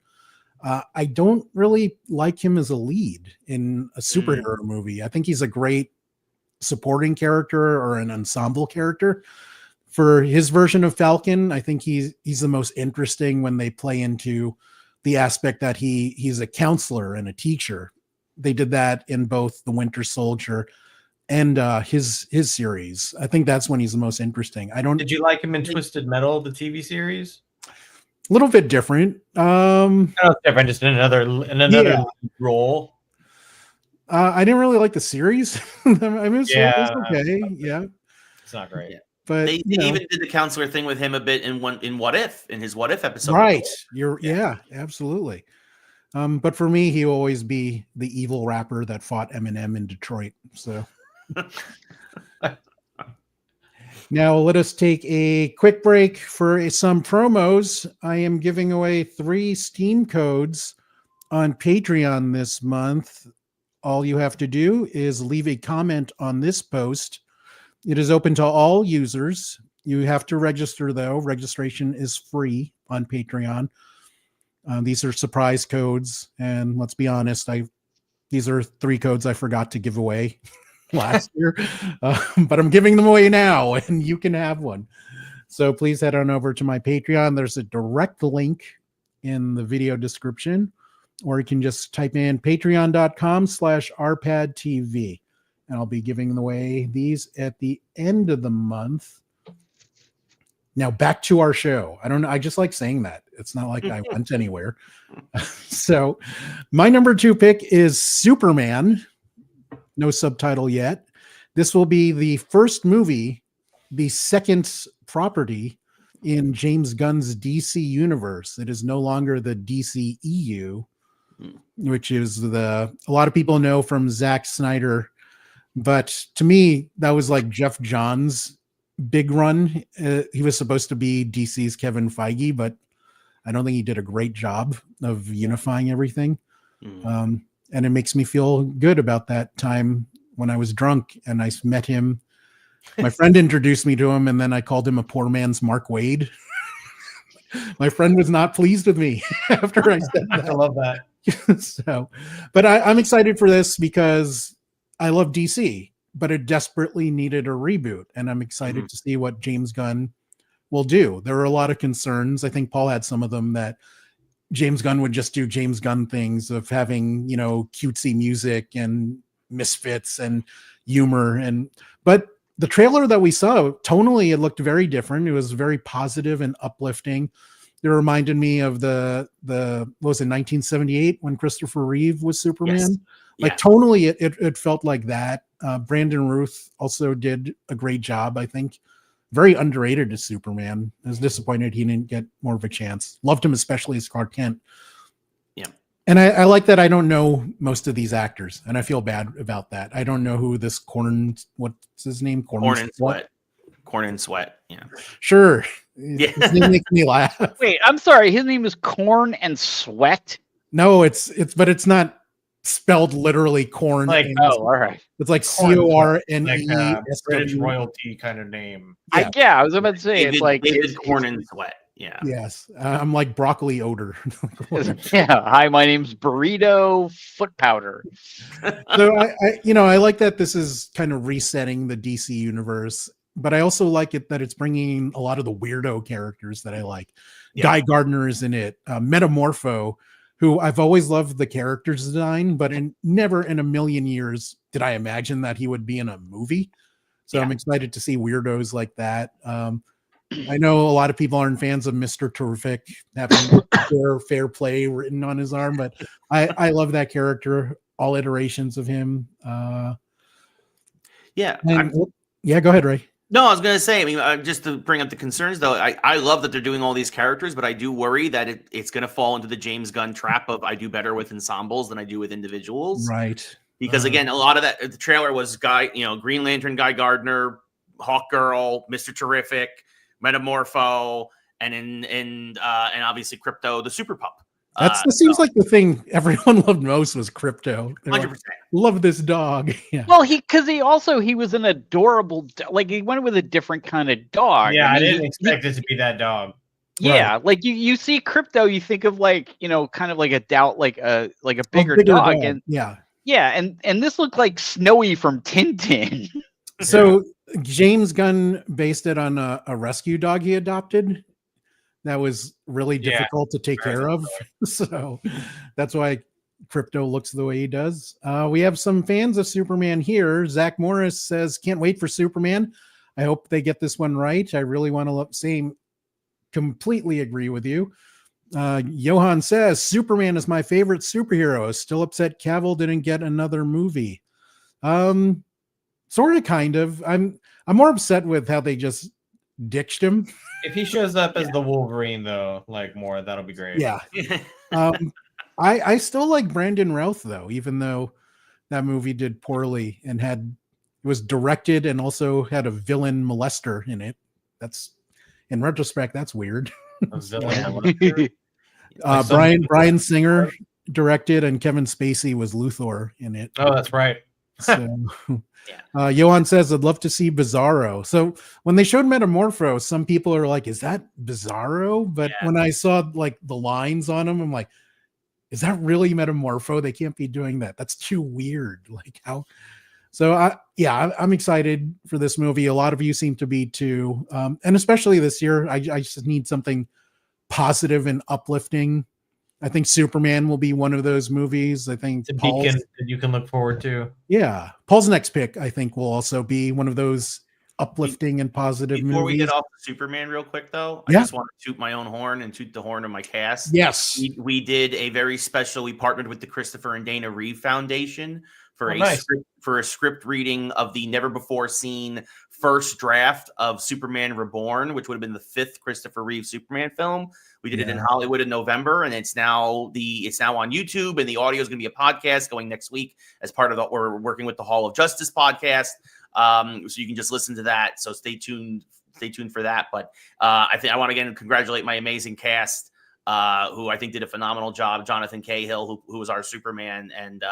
I don't really like him as a lead in a superhero movie. I think he's a great supporting character or an ensemble character. For his version of Falcon, I think he's the most interesting when they play into the aspect that he's a counselor and a teacher. They did that in both The Winter Soldier and his series. I think that's when he's the most interesting. Did you like him in Twisted Metal, the TV series? A little bit different. Different, just in another role. I didn't really like the series. I mean, it's okay. Yeah, it's not great. But they even did the counselor thing with him a bit in his What If episode. Right. Absolutely. But for me, he'll always be the evil rapper that fought Eminem in Detroit. So now let us take a quick break for some promos. I am giving away 3 Steam codes on Patreon this month. All you have to do is leave a comment on this post. It is open to all users. You have to register, though. Registration is free on Patreon. These are surprise codes, and let's be honest, these are 3 codes I forgot to give away last year, but I'm giving them away now, and you can have one. So please head on over to my Patreon. There's a direct link in the video description, or you can just type in patreon.com/RPadTV. And I'll be giving away these at the end of the month Now back to our show. I don't know. I just like saying that. It's not like I went anywhere. So my number 2 pick is Superman. No subtitle yet. This will be the first movie, the second property in James Gunn's DC universe. It is no longer the DCEU, which is a lot of people know from Zack Snyder. But to me, that was like Jeff Johns' big run. He was supposed to be DC's Kevin Feige, but I don't think he did a great job of unifying everything. And it makes me feel good about that time when I was drunk and I met him. My friend introduced me to him, and then I called him a poor man's Mark Waid. My friend was not pleased with me after I said that. I love that. So, but I'm excited for this because I love DC, but it desperately needed a reboot. And I'm excited to see what James Gunn will do. There were a lot of concerns. I think Paul had some of them, that James Gunn would just do James Gunn things of having, cutesy music and misfits and humor. But the trailer that we saw, tonally, it looked very different. It was very positive and uplifting. It reminded me of the what was it, 1978 when Christopher Reeve was Superman. Yes. Like tonally, it felt like that. Brandon Routh also did a great job, I think. Very underrated as Superman. I was disappointed he didn't get more of a chance. Loved him, especially as Clark Kent. Yeah. And I like that I don't know most of these actors, and I feel bad about that. I don't know who this what's his name? Corn and Sweat. Corn and Sweat. Yeah. Sure. Yeah. His name makes me laugh. Wait, I'm sorry. His name is Corn and Sweat. No, but it's not spelled literally corn. Like, all right. It's like Corn, CORNE. like British royalty kind of name. Yeah, I was about to say David, it's like David Corn and Sweat. Yeah. Yes. I'm like broccoli odor. yeah. Hi, my name's Burrito Foot Powder. So I like that this is kind of resetting the DC universe, but I also like it that it's bringing a lot of the weirdo characters that I like. Yeah. Guy Gardner is in it. Metamorpho, who I've always loved the character design, but never in a million years did I imagine that he would be in a movie. So I'm excited to see weirdos like that. I know a lot of people aren't fans of Mr. Terrific having fair play written on his arm, but I love that character, all iterations of him. Yeah. Go ahead, Ray. No, I was going to say, I mean, just to bring up the concerns, though, I love that they're doing all these characters, but I do worry that it's going to fall into the James Gunn trap of I do better with ensembles than I do with individuals. Right. Because, again, a lot of that, the trailer was Green Lantern, Guy Gardner, Hawkgirl, Mr. Terrific, Metamorpho, and obviously Crypto, the Super Pup. That seems like the thing everyone loved most was Crypto. 100%. Like, love this dog. Yeah. Well, he was an adorable, like he went with a different kind of dog. Yeah, I I mean, didn't expect it to be that dog. Yeah, like you see Crypto, you think of like, kind of like a bigger dog. And and this looked like Snowy from Tintin. So James Gunn based it on a rescue dog he adopted that was really difficult to take care of. So that's why Crypto looks the way he does. We have some fans of Superman here. Zach Morris says, can't wait for Superman. I hope they get this one right. I really want to completely agree with you. Johan says, Superman is my favorite superhero. Still upset Cavill didn't get another movie. Sort of, kind of. I'm more upset with how they just ditched him. If he shows up as the Wolverine, though, like more, that'll be great. Yeah. I still like Brandon Routh, though, even though that movie did poorly and it was directed and also had a villain molester in it. That's, in retrospect, that's weird. A villain molester. Bryan Singer directed, and Kevin Spacey was Luthor in it. Oh, that's right. So, Johan says, I'd love to see Bizarro. So when they showed Metamorpho, some people are like, is that Bizarro? But when I saw like the lines on him, I'm like, is that really Metamorpho? They can't be doing that. That's too weird. Like how? So I'm excited for this movie. A lot of you seem to be too. And especially this year, I just need something positive and uplifting. I think Superman will be one of those movies. I think it's a beacon that you can look forward to. Yeah. Paul's next pick, I think, will also be one of those uplifting and positive Before we movies. get off Superman real quick, though, I Yeah. just want to toot my own horn and toot the horn of my cast. Yes. We did a very special. We partnered with the Christopher and Dana Reeve Foundation for for a script reading of the never before seen first draft of Superman Reborn, which would have been the 5th Christopher Reeve Superman film. We did it in Hollywood in November, and it's now on YouTube, and the audio is going to be a podcast going next week as part of we're working with the Hall of Justice podcast. So you can just listen to that. So stay tuned for that. But I want to again congratulate my amazing cast, who I think did a phenomenal job. Jonathan Cahill, who was our Superman, and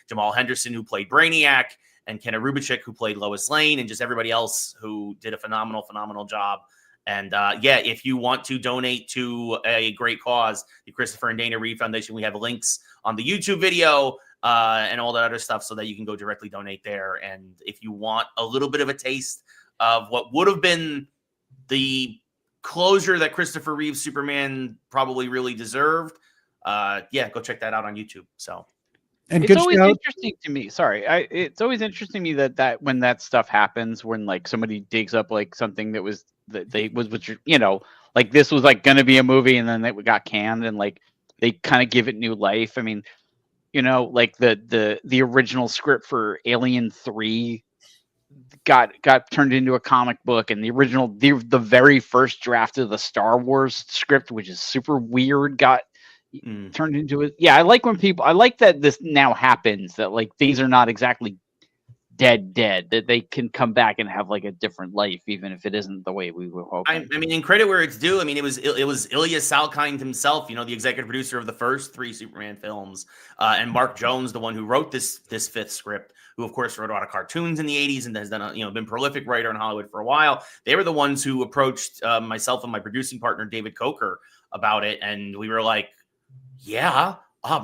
Jamal Henderson, who played Brainiac, and Kenna Rubicek, who played Lois Lane, and just everybody else who did a phenomenal job. And if you want to donate to a great cause, the Christopher and Dana Reeve Foundation, we have links on the YouTube video and all that other stuff so that you can go directly donate there. And if you want a little bit of a taste of what would have been the closure that Christopher Reeve Superman probably really deserved, go check that out on YouTube. So. And it's always interesting to me. Sorry, it's always interesting to me that when that stuff happens, when like somebody digs up like something that was which like this was like going to be a movie and then it got canned, and like they kind of give it new life. I mean, like the original script for Alien 3 got turned into a comic book, and the very first draft of the Star Wars script, which is super weird, got turned into it. Yeah, I like that this now happens, that like things are not exactly dead, that they can come back and have like a different life, even if it isn't the way we were hoping. I mean, in credit where it's due, I mean, it was Ilya Salkind himself, the executive producer of the first 3 Superman films, and Mark Jones, the one who wrote this 5th script, who of course wrote a lot of cartoons in the 80s and has done been a prolific writer in Hollywood for a while. They were the ones who approached myself and my producing partner David Coker about it, and we were like, yeah,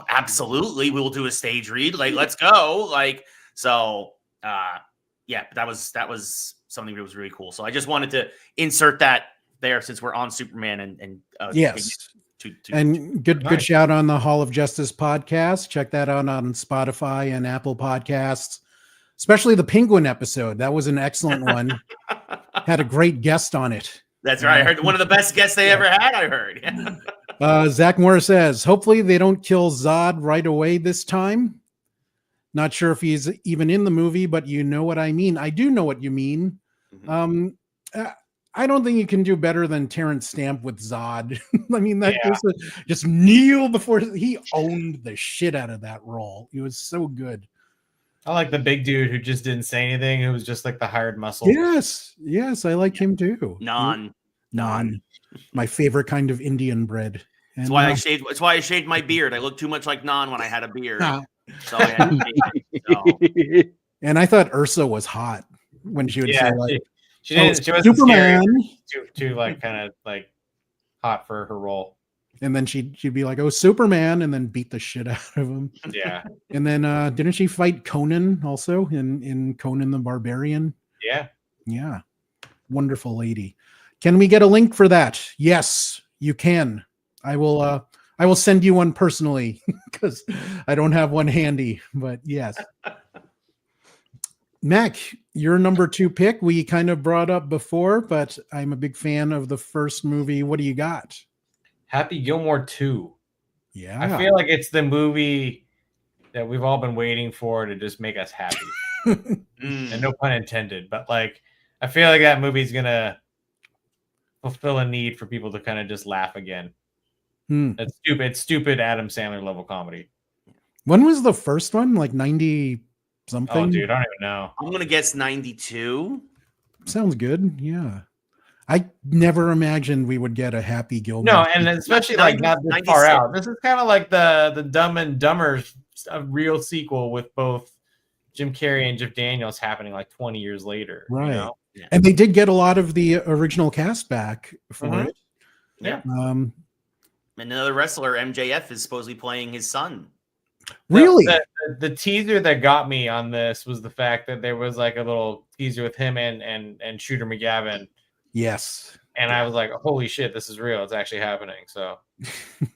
absolutely, we'll do a stage read. Like, let's go. Like, so, that was something that was really cool. So I just wanted to insert that there since we're on Superman and yes. Good shout on the Hall of Justice podcast. Check that out on Spotify and Apple Podcasts, especially the Penguin episode. That was an excellent one. Had a great guest on it. That's right. I heard one of the best guests they ever had. I heard. Zach Moore says, hopefully they don't kill Zod right away this time. Not sure if he's even in the movie, but you know what I mean. I do know what you mean. Mm-hmm. I don't think you can do better than Terrence Stamp with Zod. I mean, just kneel before he owned the shit out of that role. He was so good. I like the big dude who just didn't say anything, who was just like the hired muscle. Yes, I like him too. Non. My favorite kind of Indian bread. And, that's why I shaved my beard. I looked too much like Non when I had a beard. So I had to shave it, so. And I thought Ursa was hot when she would say like, she wasn't Superman. Too like kind of like hot for her role. And then she'd be like, "Oh, Superman," and then beat the shit out of him. Yeah. And then didn't she fight Conan also in Conan the Barbarian? Yeah. Wonderful lady. Can we get a link for that? Yes, you can. I will send you one personally because I don't have one handy. But yes. Mac, your number 2 pick, we kind of brought up before, but I'm a big fan of the first movie. What do you got? Happy Gilmore 2. Yeah. I feel like it's the movie that we've all been waiting for to just make us happy. And no pun intended, but like, I feel like that movie's going to fulfill a need for people to kind of just laugh again. It's stupid Adam Sandler level comedy. When was the first one? Like 90 something? Oh, dude, I don't even know. I'm going to guess 92. Sounds good. Yeah. I never imagined we would get a Happy Gilmore. No, and especially like not this far out. This is kind of like the Dumb and Dumber real sequel with both Jim Carrey and Jeff Daniels happening like 20 years later. Right. You know? Yeah. And they did get a lot of the original cast back for it. Yeah. Another wrestler, MJF, is supposedly playing his son. Really? The teaser that got me on this was the fact that there was like a little teaser with him and Shooter McGavin. Yes. And I was like, holy shit, this is real. It's actually happening. So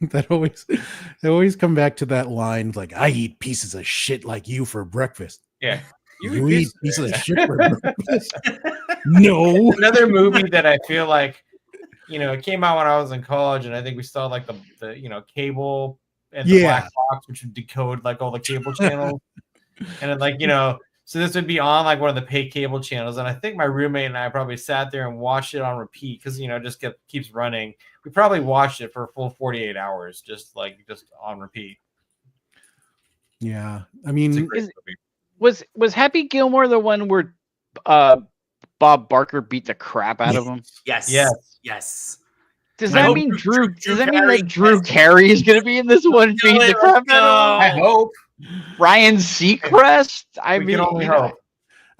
they always come back to that line like, I eat pieces of shit like you for breakfast. Yeah. You eat piece of shit for breakfast? No. Another movie that I feel like, it came out when I was in college, and I think we saw like the cable and the black box, which would decode like all the cable channels, and then so this would be on like one of the pay cable channels, and I think my roommate and I probably sat there and watched it on repeat because just keeps running. We probably watched it for a full 48 hours, just on repeat. Yeah, I mean, was Happy Gilmore the one where Bob Barker beat the crap out of him? Yes. Does that mean Drew Carey is going to be in this one beating the crap out of him? I hope. Ryan Seacrest? We can only hope.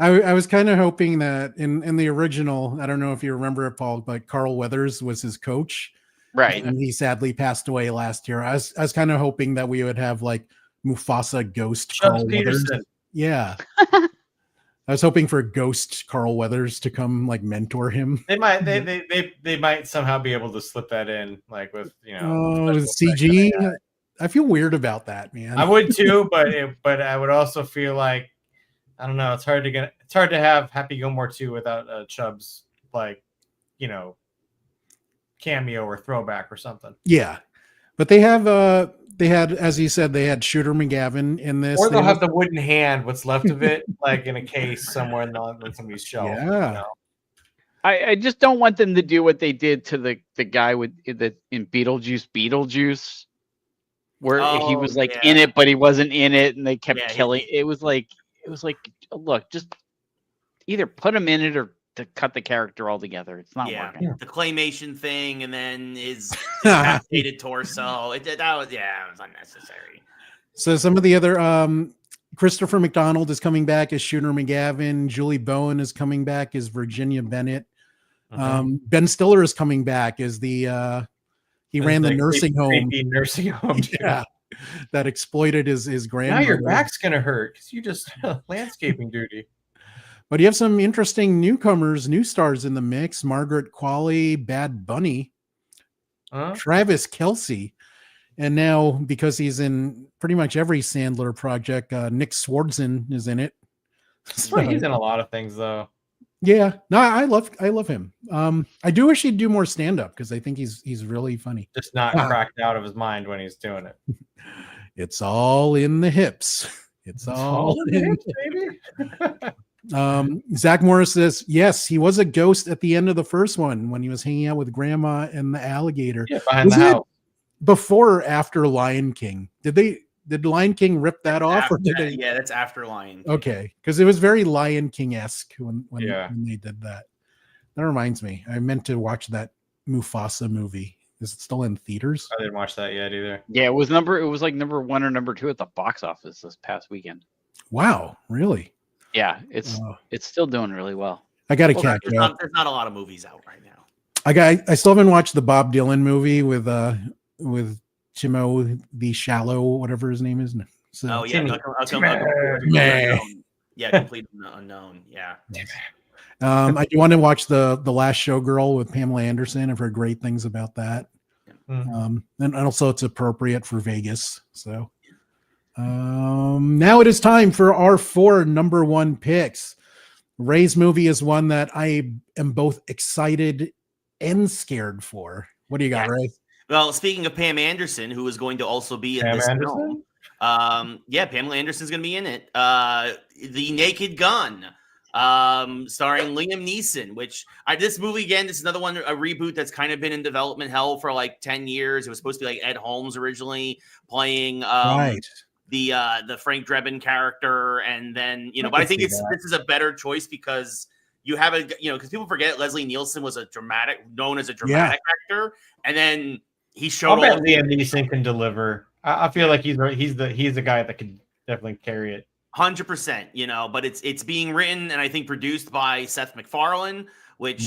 I was kind of hoping that in the original, I don't know if you remember it, Paul, but Carl Weathers was his coach. Right. And he sadly passed away last year. I was kind of hoping that we would have like Mufasa ghost Carl Weathers. Yeah. I was hoping for ghost Carl Weathers to come like mentor him. They might somehow be able to slip that in, like with with CG. I feel weird about that, man. I would too, but I would also feel like, I don't know. It's hard to have Happy Gilmore 2 without Chubb's cameo or throwback or something. Yeah, but they had, as you said, they had Shooter McGavin in this. Or they'll have the wooden hand, what's left of it, like in a case somewhere on somebody's shelf. Yeah. I just don't want them to do what they did to the guy in Beetlejuice, where he was in it, but he wasn't in it, and they kept killing. It was like, look, just either put him in it or to cut the character altogether. It's not working. The claymation thing, and then his decapitated torso. It was unnecessary. So some of the other Christopher McDonald is coming back as Shooter McGavin. Julie Bowen is coming back as Virginia Bennett. Ben Stiller is coming back as the he ran the nursing home. Nursing home. Yeah. That exploited his grandmother. Now your back's gonna hurt because you just landscaping duty. But you have some interesting newcomers, new stars in the mix. Margaret Qualley, Bad Bunny, Travis Kelce, and now because he's in pretty much every Sandler project, Nick Swardson is in it. So, he's in a lot of things, though. Yeah, no, I love him. I do wish he'd do more stand up because I think he's really funny. Just not cracked out of his mind when he's doing it. It's all in the hips. It's all in the hips, baby. Zach Morris says, yes, he was a ghost at the end of the first one when he was hanging out with grandma and the alligator. Yeah, behind the house. Before or after Lion King? Did Lion King rip that off? Yeah, that's after Lion King. Okay, because it was very Lion King-esque when they did that. That reminds me, I meant to watch that Mufasa movie. Is it still in theaters? I didn't watch that yet either. Yeah, it was like number 1 or number 2 at the box office this past weekend. Wow, really? Yeah, it's still doing really well. I got to catch up. There's not a lot of movies out right now. I still haven't watched the Bob Dylan movie with Timo the Shallow, whatever his name is. So, Complete Unknown. Yeah. I do want to watch the Last Showgirl with Pamela Anderson. I've heard great things about that. And also it's appropriate for Vegas. So now it is time for our 4 number 1 picks. Ray's movie is one that I am both excited and scared for. What do you got, Ray? Well, speaking of Pam Anderson, who is going to also be in this film. Pamela Anderson's going to be in it. The Naked Gun, starring Liam Neeson, which this movie, again, this is another one, a reboot that's kind of been in development hell for like 10 years. It was supposed to be like Ed Holmes originally playing the Frank Drebin character. And then, but I think this is a better choice because you have because people forget Leslie Nielsen was known as a dramatic actor. And then he showed I'll bet Liam Neeson can deliver. I feel like he's the guy that can definitely carry it. 100%, but it's being written and I think produced by Seth MacFarlane, which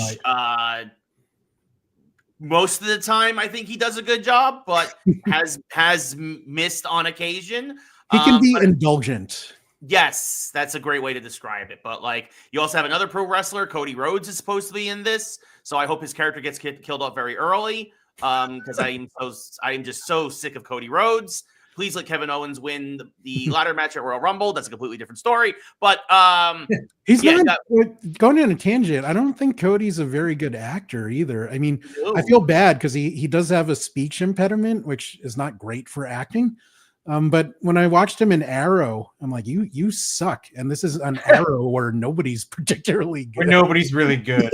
most of the time I think he does a good job, but has missed on occasion. He can be indulgent. Yes, that's a great way to describe it. But like, you also have another pro wrestler, Cody Rhodes, is supposed to be in this, so I hope his character gets killed off very early. Because I am just so sick of Cody Rhodes. please let Kevin Owens win the ladder match at Royal Rumble. That's a completely different story. But he's not going on a tangent. I don't think Cody's a very good actor either. I mean, I feel bad because he does have a speech impediment, which is not great for acting. But when I watched him in Arrow, I'm like, you suck. And this is an Arrow where nobody's particularly good. Where nobody's really good.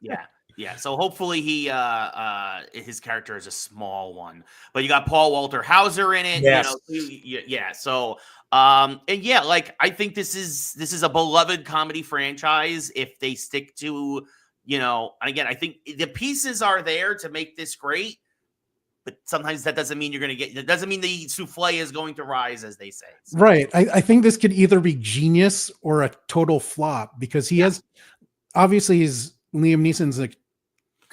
Yeah. So hopefully his character is a small one. But you got Paul Walter Hauser in it. Yes. So like I think this is a beloved comedy franchise if they stick to, and again, I think the pieces are there to make this great. But sometimes that doesn't mean that doesn't mean the souffle is going to rise, as they say. So. Right. I think this could either be genius or a total flop because he has, obviously Liam Neeson's an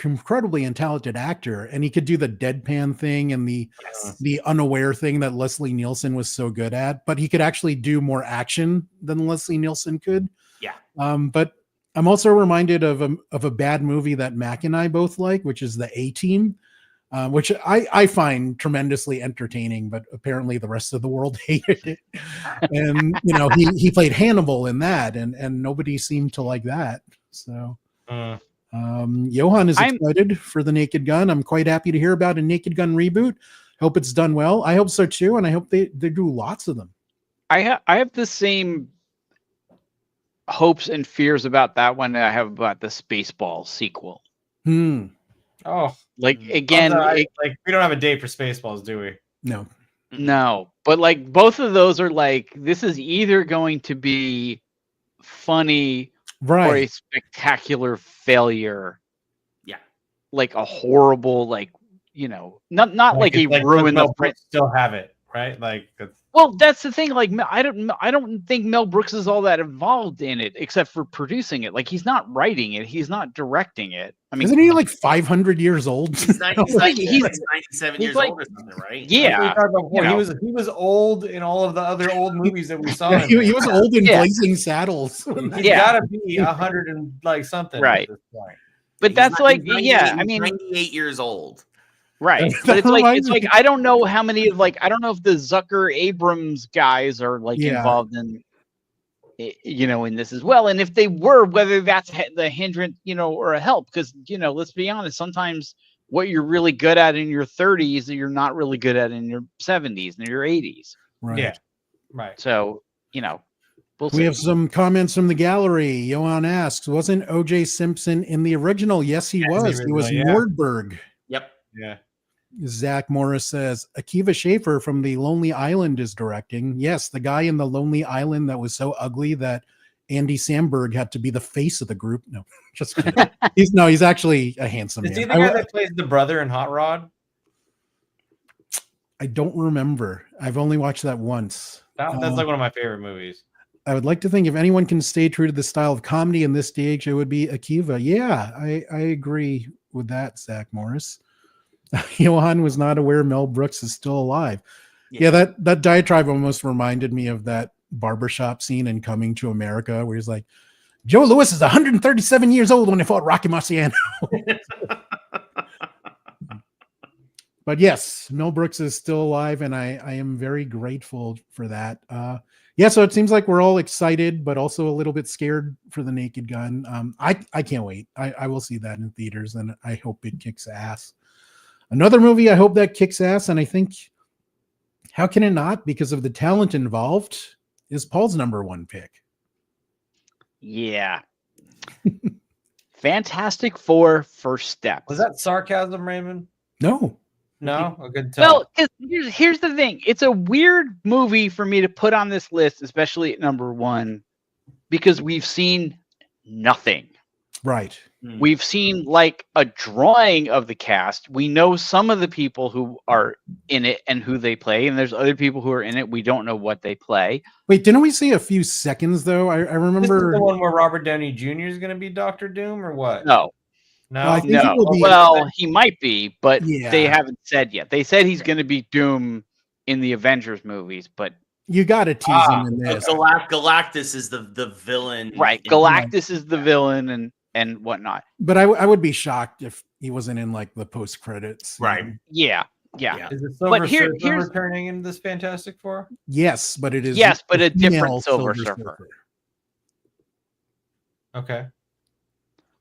incredibly talented actor and he could do the deadpan thing and the unaware thing that Leslie Nielsen was so good at, but he could actually do more action than Leslie Nielsen could. Yeah. But I'm also reminded of a bad movie that Mac and I both like, which is The A-Team. Which I find tremendously entertaining, but apparently the rest of the world hated it. And he played Hannibal in that, and nobody seemed to like that. So Johan is excited for the Naked Gun. I'm quite happy to hear about a Naked Gun reboot. Hope it's done well. I hope so too, and I hope they do lots of them. I have the same hopes and fears about that one that I have about the Spaceballs sequel. Oh, like again, like we don't have a date for Spaceballs, do we? No, but like both of those are like, this is either going to be funny or a spectacular failure. Yeah, like a horrible, not like a ruin the print. Still have it, right? Like well, that's the thing. Like, I don't think Mel Brooks is all that involved in it, except for producing it. Like, he's not writing it, he's not directing it. I mean, isn't he like 500 years old? He's 97 years old or something, right? Yeah, he was old in all of the other old movies that we saw. He was old in Blazing Saddles. He's got to be 100 and like something, right? At this point. But that's like, I mean, 98 years old. Right, but it's like I don't know how many I don't know if the Zucker Abrams guys are involved in in this as well, and if they were, whether that's the hindrance or a help, because let's be honest, sometimes what you're really good at in your 30s you're not really good at in your 70s and your 80s. Right. Yeah. Right. So we have some comments from the gallery. Johan asks, wasn't O.J. Simpson in the original? Yes, he was. He was Nordberg. Yep. Yeah. Zach Morris says Akiva Schaffer from The Lonely Island is directing. Yes, the guy in The Lonely Island that was so ugly that Andy Samberg had to be the face of the group. No, just kidding. He's actually a handsome man. Is he the guy that plays the brother in Hot Rod? I don't remember. I've only watched that once. That's like one of my favorite movies. I would like to think if anyone can stay true to the style of comedy in this stage, it would be Akiva. Yeah, I agree with that, Zach Morris. Johan was not aware Mel Brooks is still alive. Yeah, that diatribe almost reminded me of that barbershop scene in Coming to America where he's like, Joe Louis is 137 years old when they fought Rocky Marciano. But yes, Mel Brooks is still alive, and I am very grateful for that. So it seems like we're all excited, but also a little bit scared for the Naked Gun. I can't wait. I will see that in theaters, and I hope it kicks ass. Another movie I hope that kicks ass, and I think, how can it not? Because of the talent involved, is Paul's number one pick. Yeah. Fantastic Four: First Steps. Was that sarcasm, Raymond? No. No? A good tell. Well, here's the thing. It's a weird movie for me to put on this list, especially at number one, because we've seen nothing. Right. We've seen like a drawing of the cast. We know some of the people who are in it and who they play, and there's other people who are in it. We don't know what they play. Wait, didn't we see a few seconds though? I remember this is the one where Robert Downey Jr. is going to be Dr. Doom, or what? No. Well, he might be, but they haven't said yet. They said he's going to be Doom in the Avengers movies, but you got to tease him in this. Galactus is the villain, right? Galactus is the villain, and whatnot. But I would be shocked if he wasn't in like the post credits. Right. Yeah. Yeah. Is the Silver But Surfer here's returning in this Fantastic Four? Yes, but it is yes, but a female different Silver Surfer. Okay.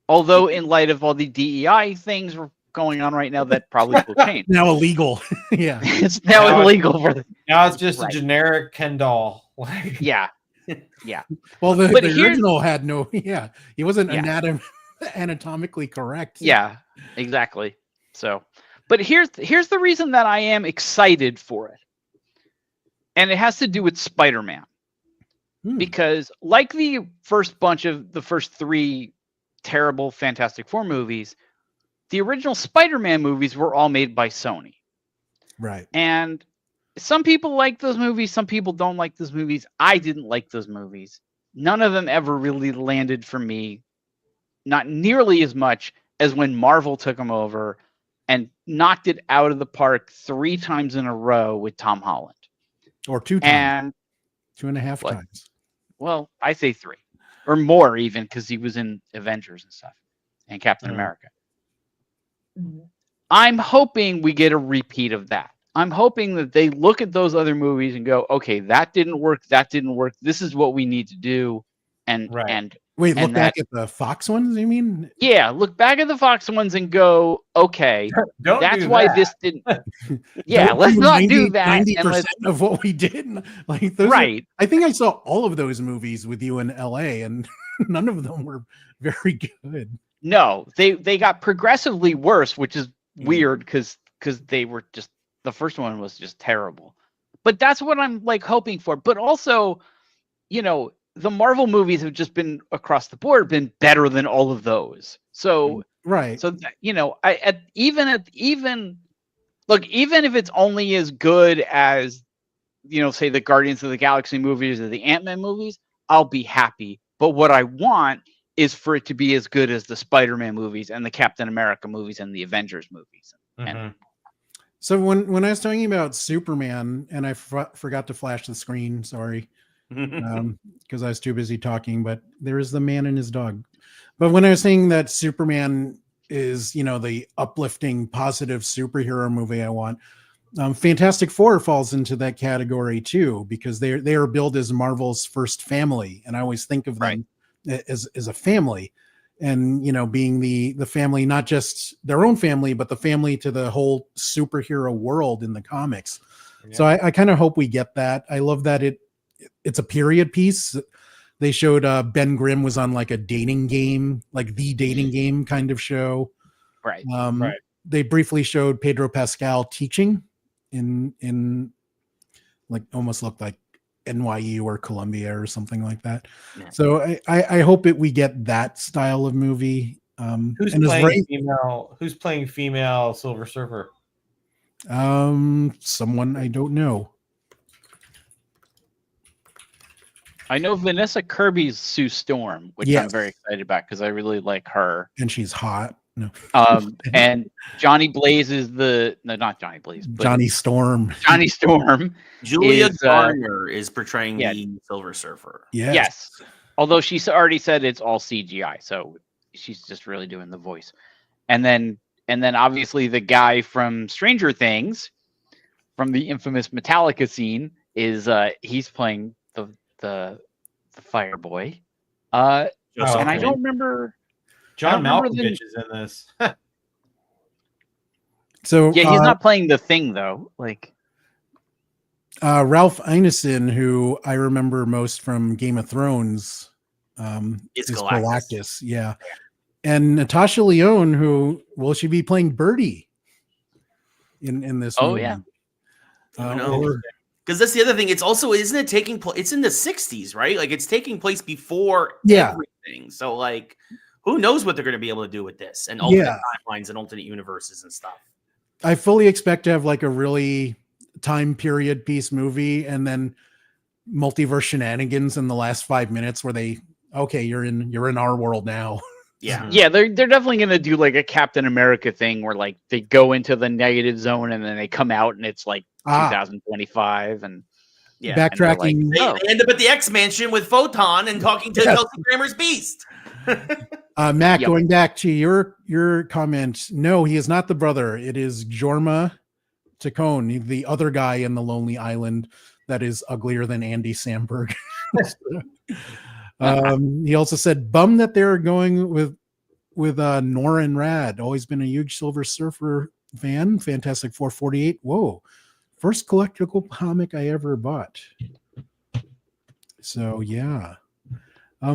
Although, in light of all the DEI things going on right now, that probably will change. Now illegal. Yeah. It's now Now illegal for the. Now it's just Right. a generic Ken doll. Like, Yeah. Yeah. Well, the But here's- original had no. Yeah, he wasn't Yeah. anatomically correct. Yeah, exactly. So, but here's the reason that I am excited for it. And it has to do with Spider-Man. Because like the first three terrible Fantastic Four movies, the original Spider-Man movies were all made by Sony. Right. And some people like those movies, some people don't like those movies. I didn't like those movies. None of them ever really landed for me, not nearly as much as when Marvel took them over and knocked it out of the park 3 times in a row with Tom Holland. Or 2 times. And 2.5 what? times. Well, I say 3 or more even, because he was in Avengers and stuff and Captain America. I'm hoping we get a repeat of that. I'm hoping that they look at those other movies and go, okay, that didn't work. That didn't work. This is what we need to do. And Wait, look and back at the Fox ones, you mean? yeah, look back at the Fox ones and go, okay, that's why this didn't. Yeah, Don't let's do not 90, do that. 90% of what we did. Like those Right. I think I saw all of those movies with you in LA, and none of them were very good. No, they got progressively worse, which is weird because they were just, the first one was just terrible. But that's what I'm like hoping for. But also, you know, the Marvel movies have just been across the board been better than all of those. So right. So you know, even if it's only as good as, you know, say the Guardians of the Galaxy movies or the Ant-Man movies, I'll be happy. But what I want is for it to be as good as the Spider-Man movies and the Captain America movies and the Avengers movies. And so when I was talking about Superman, and I forgot to flash the screen, sorry, because I was too busy talking, but there is the man and his dog. But when I was saying that Superman is, you know, the uplifting, positive superhero movie I want, Fantastic Four falls into that category too, because they are billed as Marvel's first family, and I always think of them as a family. And, you know, being the family, not just their own family, but the family to the whole superhero world in the comics. Yeah. So I kind of hope we get that. I love that it's a period piece. They showed Ben Grimm was on like a dating game, like the dating game kind of show. Right. They briefly showed Pedro Pascal teaching in like almost looked like NYU or Columbia or something like that. Yeah. So I hope we get that style of movie. Who's playing female Silver Surfer? Someone I don't know. I know Vanessa Kirby's Sue Storm, which I'm very excited about because I really like her. And she's hot. No. And Johnny Blaze is not Johnny Blaze, but Johnny Storm. Johnny Storm. Julia Garner is portraying the Silver Surfer. Yes. Although she's already said it's all CGI, so she's just really doing the voice. And then obviously the guy from Stranger Things, from the infamous Metallica scene, is he's playing the Fire Boy. And I don't remember. John Malkovich is in this. So yeah, he's not playing the Thing though. Like Ralph Ineson, who I remember most from Game of Thrones, is Galactus. Yeah, and Natasha Lyonne, who will she be playing Birdie in this? Oh movie? Yeah. Because that's the other thing. It's also, isn't it taking place? It's in the 60s, right? Like it's taking place before everything. So like, who knows what they're going to be able to do with this and alternate timelines and alternate universes and stuff. I fully expect to have like a really time period piece movie, and then multiverse shenanigans in the last 5 minutes where you're in our world now. Yeah, they're definitely gonna do like a Captain America thing where like they go into the negative zone and then they come out and it's like 2025 and backtracking. They end up at the X Mansion with Photon and talking to Kelsey Grammer's Beast. Matt, going back to your comment, no, he is not the brother. It is Jorma Taccone, the other guy in the Lonely Island that is uglier than Andy Samberg. He also said, "Bum that they're going with Norin Rad. Always been a huge Silver Surfer fan. Fantastic 448. Whoa, first collectible comic I ever bought." So yeah, I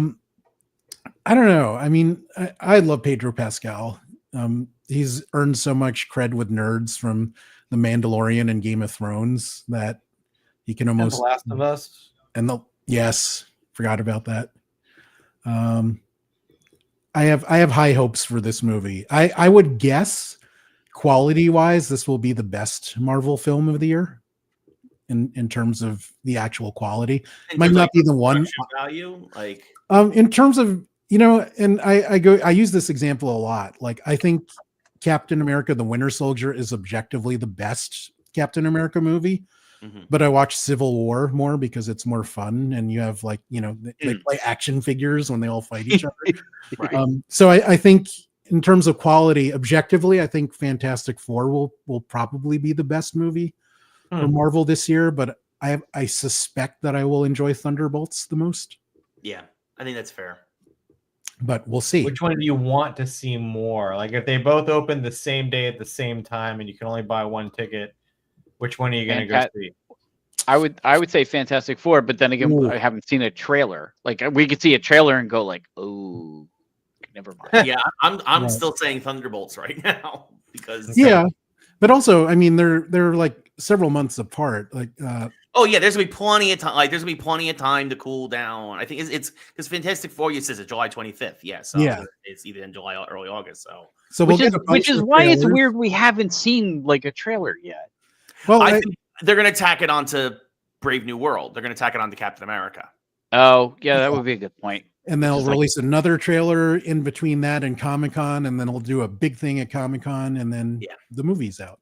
don't know. I mean, I love Pedro Pascal. He's earned so much cred with nerds from The Mandalorian and Game of Thrones that he can almost. And The Last of Us. And yes, forgot about that. I have high hopes for this movie. I would guess quality wise, this will be the best Marvel film of the year in terms of the actual quality. It might not be the one value, like in terms of, you know, and I use this example a lot. Like, I think Captain America: The Winter Soldier is objectively the best Captain America movie. But I watch Civil War more because it's more fun, and you have, like, you know, they play action figures when they all fight each other. Right. So I think in terms of quality, objectively, I think Fantastic Four will probably be the best movie for Marvel this year. But I suspect that I will enjoy Thunderbolts the most. Yeah, I think that's fair. But we'll see. Which one do you want to see more? Like, if they both open the same day at the same time and you can only buy one ticket, which one are you going to go see? I would say Fantastic Four, but then again, I haven't seen a trailer. Like, we could see a trailer and go like, "Oh, never mind." Yeah, I'm still saying Thunderbolts right now because but also, I mean, they're like several months apart. Like, oh yeah, there's gonna be plenty of time. Like, there's gonna be plenty of time to cool down. I think it's because Fantastic Four, you says it's July 25th. Yeah, so it's either in July or early August. So which is why it's weird we haven't seen like a trailer yet. Well, I think they're going to tack it onto Brave New World. They're going to tack it onto Captain America. Oh, yeah, that would be a good point. And they'll release another trailer in between that and Comic-Con, and then they'll do a big thing at Comic-Con, and then the movie's out.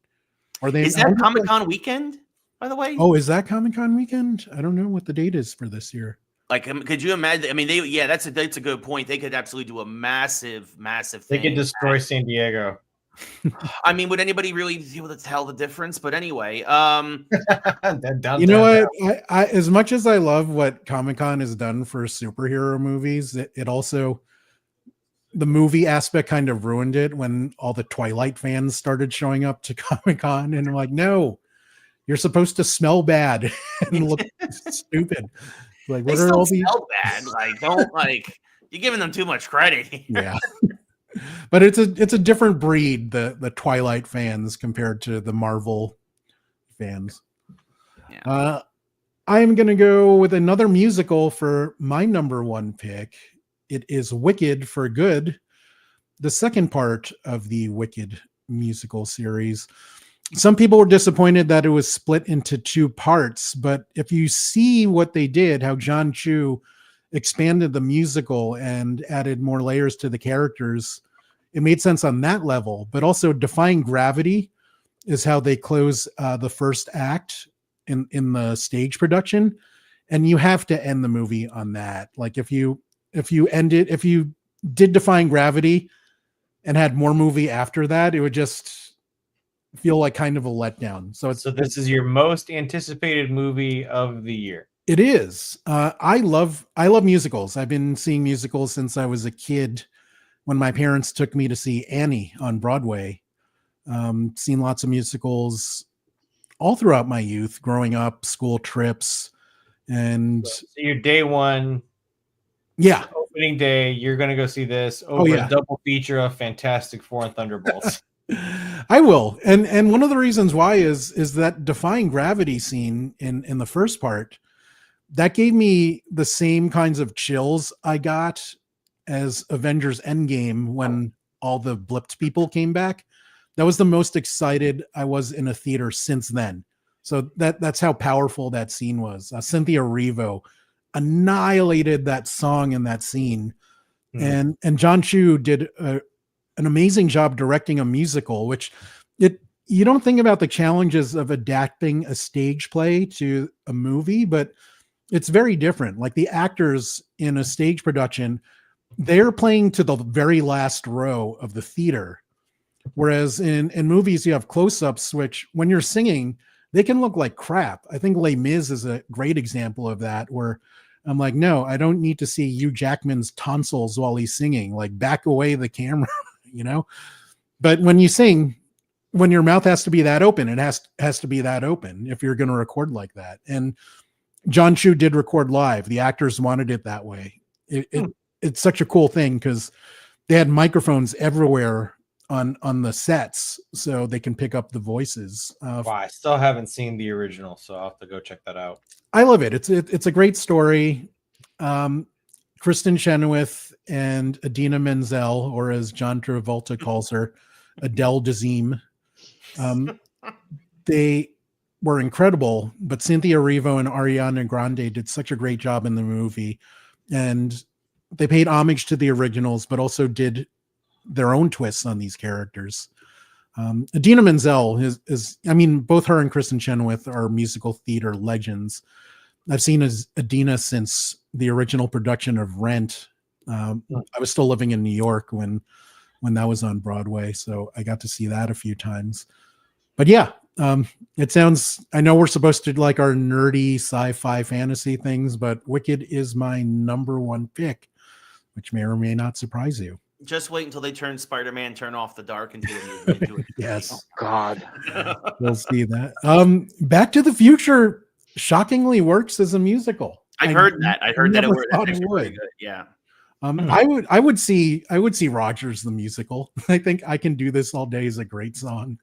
Is that Comic-Con weekend, by the way? Oh, is that Comic-Con weekend? I don't know what the date is for this year. Like, could you imagine? I mean, that's a good point. They could absolutely do a massive thing. They could destroy San Diego. I mean, would anybody really be able to tell the difference? But anyway, you know what? I as much as I love what Comic-Con has done for superhero movies, it also, the movie aspect kind of ruined it when all the Twilight fans started showing up to Comic-Con, and I'm like, no, you're supposed to smell bad and look stupid. Like, what are all these? Smell bad? Like, don't you're giving them too much credit. Yeah. But it's a different breed, the Twilight fans compared to the Marvel fans. Yeah. I'm going to go with another musical for my number one pick. It is Wicked for Good, the second part of the Wicked musical series. Some people were disappointed that it was split into two parts, but if you see what they did, how John Chu expanded the musical and added more layers to the characters, it made sense on that level. But also, Defying Gravity is how they close the first act in the stage production, and you have to end the movie on that. Like, if you did Defying Gravity and had more movie after that, it would just feel like kind of a letdown. So this is your most anticipated movie of the year. It is. I love musicals. I've been seeing musicals since I was a kid, when my parents took me to see Annie on Broadway. Seen lots of musicals all throughout my youth, growing up, school trips, and so your day one, opening day, you're going to go see this over a double feature of Fantastic Four and Thunderbolts. I will, and one of the reasons why is that Defying Gravity scene in the first part that gave me the same kinds of chills I got as Avengers Endgame when all the blipped people came back. That was the most excited I was in a theater since then. So that's how powerful that scene was. Cynthia Erivo annihilated that song in that scene. And John Chu did an amazing job directing a musical, which you don't think about the challenges of adapting a stage play to a movie, but it's very different. Like, the actors in a stage production, they're playing to the very last row of the theater. Whereas in movies, you have close-ups, which when you're singing, they can look like crap. I think Les Mis is a great example of that, where I'm like, no, I don't need to see Hugh Jackman's tonsils while he's singing. Like, back away the camera, you know? But when you sing, when your mouth has to be that open, it has to be that open if you're going to record like that. And John Chu did record live. The actors wanted it that way. It's such a cool thing because they had microphones everywhere on the sets, so they can pick up the voices. Wow, I still haven't seen the original, so I'll have to go check that out. I love it. It's a great story. Kristen Chenoweth and Idina Menzel, or as John Travolta calls her, Adele Dazeem. They were incredible, but Cynthia Erivo and Ariana Grande did such a great job in the movie, and they paid homage to the originals, but also did their own twists on these characters. Idina Menzel is, I mean, both her and Kristen Chenoweth are musical theater legends. I've seen Idina since the original production of Rent. I was still living in New York when that was on Broadway, so I got to see that a few times. But yeah, it sounds, I know we're supposed to like our nerdy sci-fi fantasy things, but Wicked is my number one pick, which may or may not surprise you. Just wait until they turn off the dark into a movie. Yes. Oh, God. We'll see that. Back to the Future shockingly works as a musical. I've heard that. I heard that it would. good. Yeah. I would see Rogers the musical. I think I Can Do This All Day is a great song.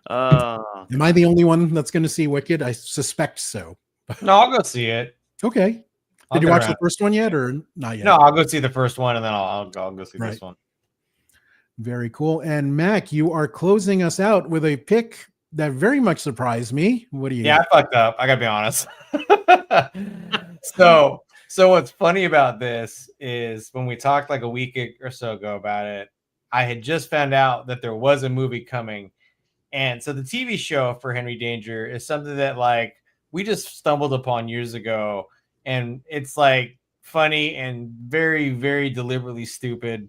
Am I the only one that's going to see Wicked? I suspect so. No, I'll go see it. Okay. Did you watch the first one yet, or not yet? No, I'll go see the first one, and then I'll go see this one. Very cool. And Mac, you are closing us out with a pick that very much surprised me. What do you? Yeah, I fucked up. I gotta be honest. So what's funny about this is when we talked like a week or so ago about it, I had just found out that there was a movie coming, and so the TV show for Henry Danger is something that like we just stumbled upon years ago. And it's like funny and very, very deliberately stupid.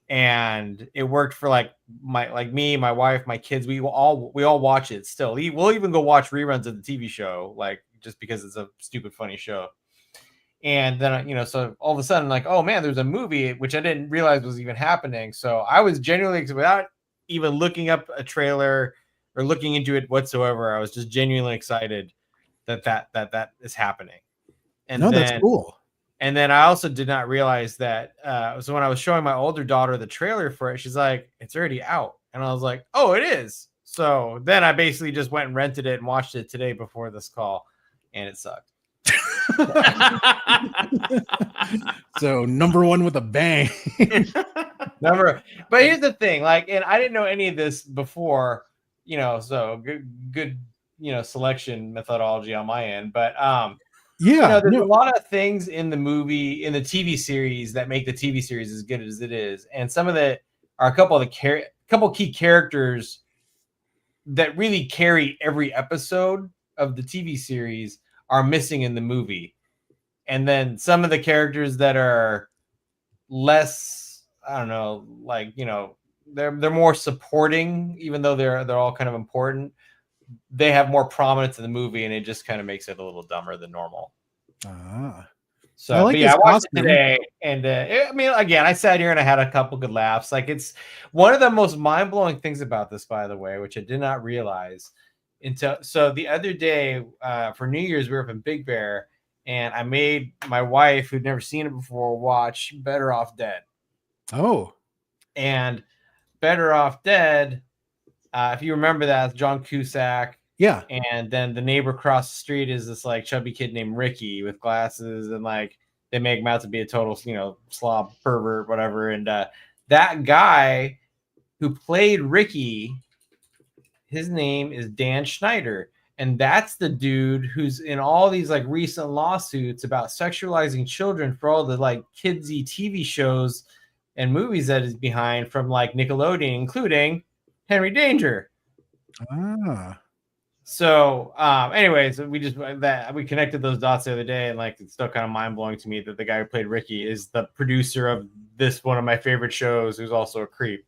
And it worked for like me, my wife, my kids. We all watch it still. We'll even go watch reruns of the TV show, like just because it's a stupid, funny show. And then, so all of a sudden, like, oh man, there's a movie, which I didn't realize was even happening. So I was genuinely, without even looking up a trailer or looking into it whatsoever, I was just genuinely excited that is happening. And that's cool. And then I also did not realize that. So when I was showing my older daughter the trailer for it, she's like, "It's already out," and I was like, "Oh, it is." So then I basically just went and rented it and watched it today before this call, and it sucked. So number one with a bang. But here's the thing, like, and I didn't know any of this before, so good, selection methodology on my end, but there's a lot of things in the movie, in the TV series, that make the TV series as good as it is, and some of the are a couple of key characters that really carry every episode of the TV series are missing in the movie, and then some of the characters that are less, I don't know, like they're more supporting, even though they're all kind of important. They have more prominence in the movie, and it just kind of makes it a little dumber than normal. So, I watched it today, and again, I sat here and I had a couple good laughs. Like, it's one of the most mind-blowing things about this, by the way, which I did not realize until the other day for New Year's, we were up in Big Bear, and I made my wife, who'd never seen it before, watch Better Off Dead. Oh, and Better Off Dead. If you remember that, John Cusack. Yeah. And then the neighbor across the street is this like chubby kid named Ricky with glasses, and like they make him out to be a total, slob pervert, whatever. And that guy who played Ricky, his name is Dan Schneider. And that's the dude who's in all these like recent lawsuits about sexualizing children for all the like kidsy TV shows and movies that is behind from like Nickelodeon, including Henry Danger. So anyways, we connected those dots the other day, and like it's still kind of mind-blowing to me that the guy who played Ricky is the producer of this, one of my favorite shows, who's also a creep.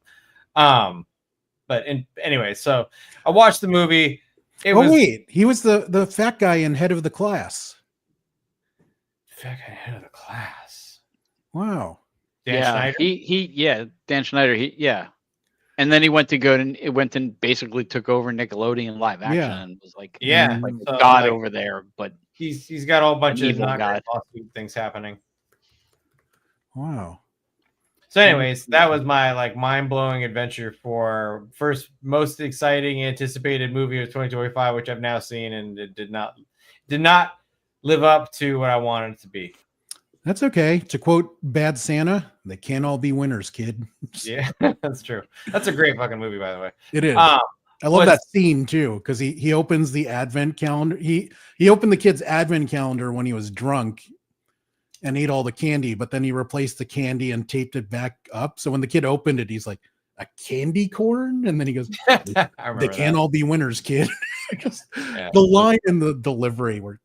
Anyway, so I watched the movie. Wait, he was the fat guy in Head of the Class. Fat guy head of the class. Wow. Dan Schneider? Dan Schneider, and then he went and basically took over Nickelodeon live action and was like so, god over there, but he's got a whole bunch of not god lawsuit things happening. Wow. So anyways, that was my like mind-blowing adventure for first most exciting anticipated movie of 2025, which I've now seen, and it did not live up to what I wanted it to be. That's okay. To quote Bad Santa, they can't all be winners, kid. Yeah, that's true. That's a great fucking movie, by the way. It is. I love that scene too, because he opens the advent calendar. He opened the kid's advent calendar when he was drunk and ate all the candy, but then he replaced the candy and taped it back up. So when the kid opened it, he's like, a candy corn? And then he goes, they can't all be winners, kid. The line and the delivery were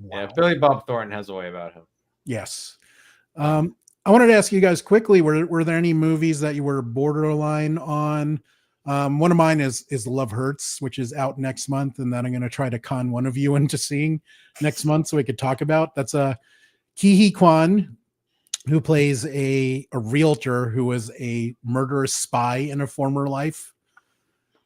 wow. Billy Bob Thornton has a way about him. Yes. I wanted to ask you guys quickly, were there any movies that you were borderline on? One of mine is Love Hurts, which is out next month, and then I'm going to try to con one of you into seeing next month so we could talk about. That's a Ki-hee Kwan, who plays a realtor who was a murderous spy in a former life,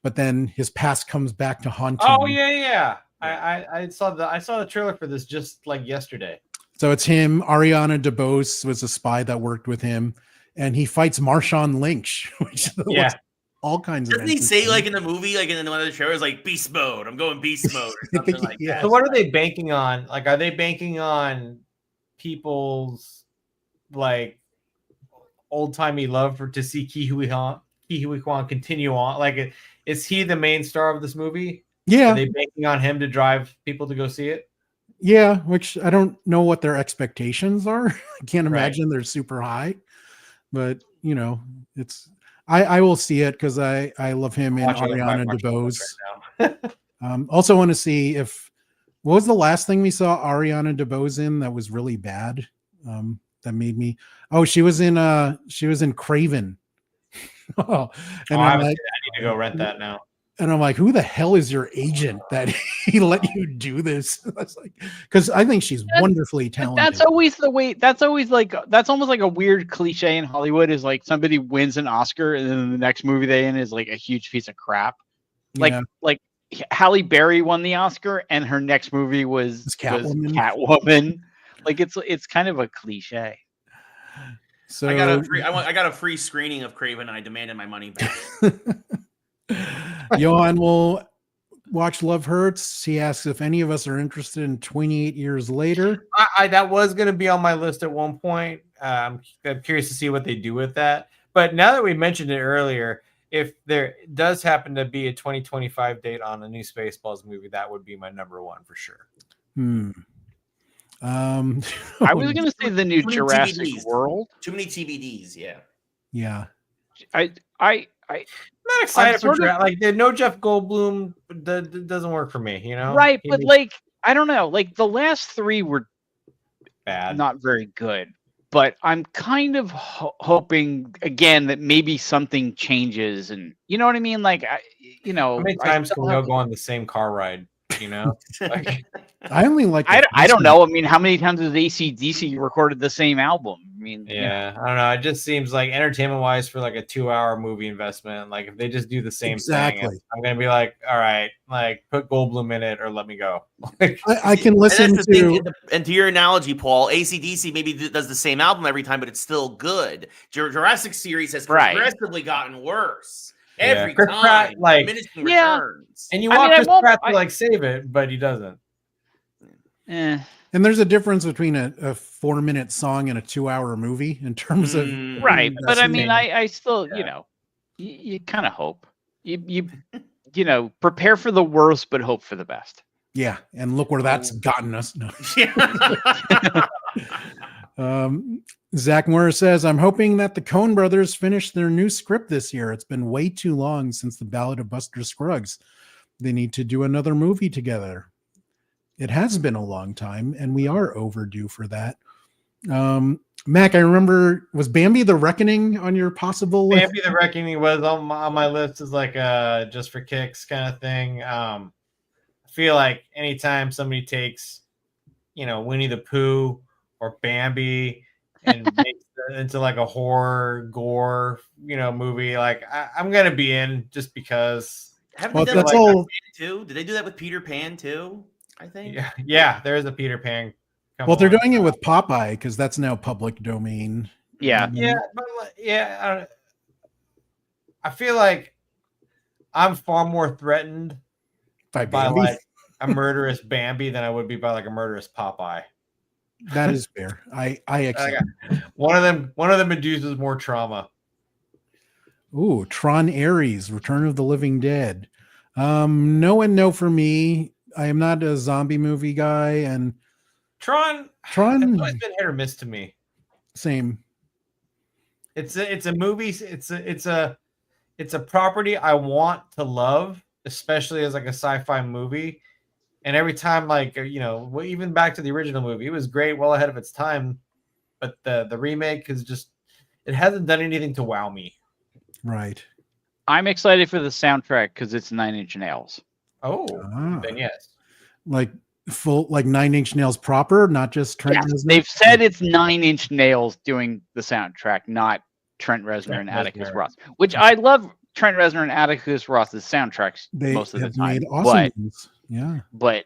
but then his past comes back to haunt him. Oh yeah. I saw the trailer for this just like yesterday. So it's him. Ariana DeBose was a spy that worked with him, and he fights Marshawn Lynch, which all kinds Doesn't he say like in the movie, like in one of the trailers, like beast mode? I'm going beast mode or something like that. So what are they banking on? Like, are they banking on people's like old timey love to see Ki-hee Kwan continue on? Like, is he the main star of this movie? Yeah. Are they banking on him to drive people to go see it? Yeah, which I don't know what their expectations are. I can't imagine they're super high, but you know, I will see it because I love him and Ariana DeBose. Right also want to see what was the last thing we saw Ariana DeBose in that was really bad. That made me. Oh, she was in Craven. I need to go rent that now. And I'm like, who the hell is your agent that he let you do this? That's like, because I think she's wonderfully talented. That's always the way. That's always like, that's almost like a weird cliche in Hollywood is like somebody wins an Oscar and then the next movie they in is like a huge piece of crap. Like Halle Berry won the Oscar and her next movie was Catwoman. Like it's kind of a cliche. So I got a free screening of Craven and I demanded my money back. Johan will watch Love Hurts. He asks if any of us are interested in 28 years later. That was going to be on my list at one point. I'm curious to see what they do with that. But now that we mentioned it earlier, if there does happen to be a 2025 date on a new Spaceballs movie, that would be my number one for sure. I was going to say the new Jurassic World. Too many TBDs, yeah. I'm not excited for like no Jeff Goldblum. That doesn't work for me, you know. Right, but like I don't know. Like the last three were bad, not very good. But I'm kind of hoping again that maybe something changes, and you know what I mean. Like how many times can we all go on the same car ride? You know, like, I only like. I don't know. I mean, how many times has AC/DC recorded the same album? I mean, I don't know. It just seems like entertainment-wise for like a 2-hour movie investment. Like if they just do the same thing, I'm gonna be like, all right, like put Goldblum in it or let me go. I can listen to. And to your analogy, Paul, AC/DC maybe does the same album every time, but it's still good. Jurassic series has progressively gotten worse. Every Chris time, Pratt, like returns. And you want Chris Pratt to like save it, but he doesn't. And there's a difference between a 4-minute song and a 2-hour movie in terms of But I mean, I still, you kind of hope you prepare for the worst, but hope for the best. Yeah, and look where that's gotten us. No. Zach Morris says, I'm hoping that the Coen brothers finish their new script this year. It's been way too long since the Ballad of Buster Scruggs. They need to do another movie together. It has been a long time, and we are overdue for that. Mac, I remember, was Bambi the Reckoning on your possible list? Bambi the Reckoning was on my list as like a just for kicks kind of thing. I feel like anytime somebody takes, Winnie the Pooh or Bambi and makes it into like a horror gore, movie, like I'm gonna be in just because. Haven't they done that's that with all. Peter Pan too? Did they do that with Peter Pan too? I think. Yeah, there is a Peter Pan. Well, they're doing it with Popeye because that's now public domain. Yeah. Yeah, but I feel like I'm far more threatened By by Bambi. like a murderous Bambi than I would be by like a murderous Popeye. That is fair. I accept. One of them induces more trauma. Ooh, Tron Ares, Return of the Living Dead. No and no for me. I am not a zombie movie guy, and Tron it's always been hit or miss to me. Same. It's a movie. It's a property I want to love, especially as like a sci-fi movie. And every time, like, even back to the original movie, it was great, well ahead of its time. But the remake is just, it hasn't done anything to wow me. Right. I'm excited for the soundtrack because it's 9 Inch Nails. Oh, then yes. Like full, like 9 Inch Nails proper, not just Trent Reznor? They've said it's 9 Inch Nails doing the soundtrack, not Trent Reznor and Atticus Ross, which I love. Trent Reznor and Atticus Ross's soundtracks most of the time. Made awesome ones. Yeah. But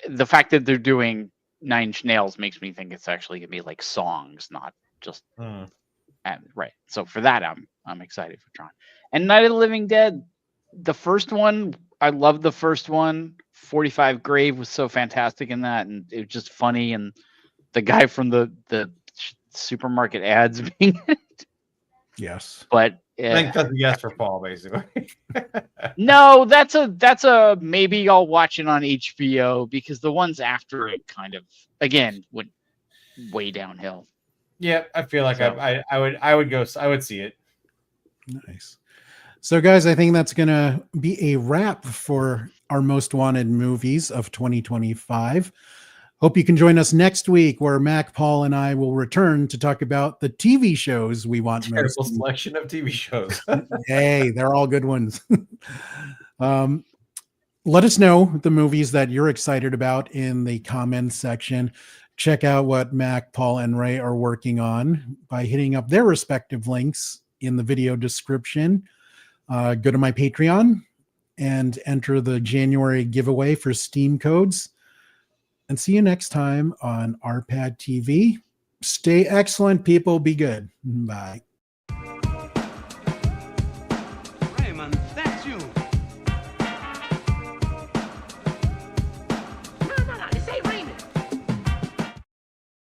the fact that they're doing 9 Inch Nails makes me think it's actually gonna be like songs, not just right. So for that, I'm excited for Tron. And Night of the Living Dead, the first one, I loved the first one. 45 Grave was so fantastic in that, and it was just funny. And the guy from the supermarket ads being yes, I but think that's a yes for Paul, basically. No, that's a maybe I'll watch it on HBO because the ones after it kind of again went way downhill. Yeah, I feel like I would see it. Nice. So, guys, I think that's going to be a wrap for our most wanted movies of 2025. Hope you can join us next week where Mac, Paul, and I will return to talk about the TV shows we want most. Terrible selection of TV shows. Hey, they're all good ones. Let us know the movies that you're excited about in the comments section. Check out what Mac, Paul, and Ray are working on by hitting up their respective links in the video description. Go to my Patreon and enter the January giveaway for Steam codes. And see you next time on RPadTV. Stay excellent, people. Be good. Bye.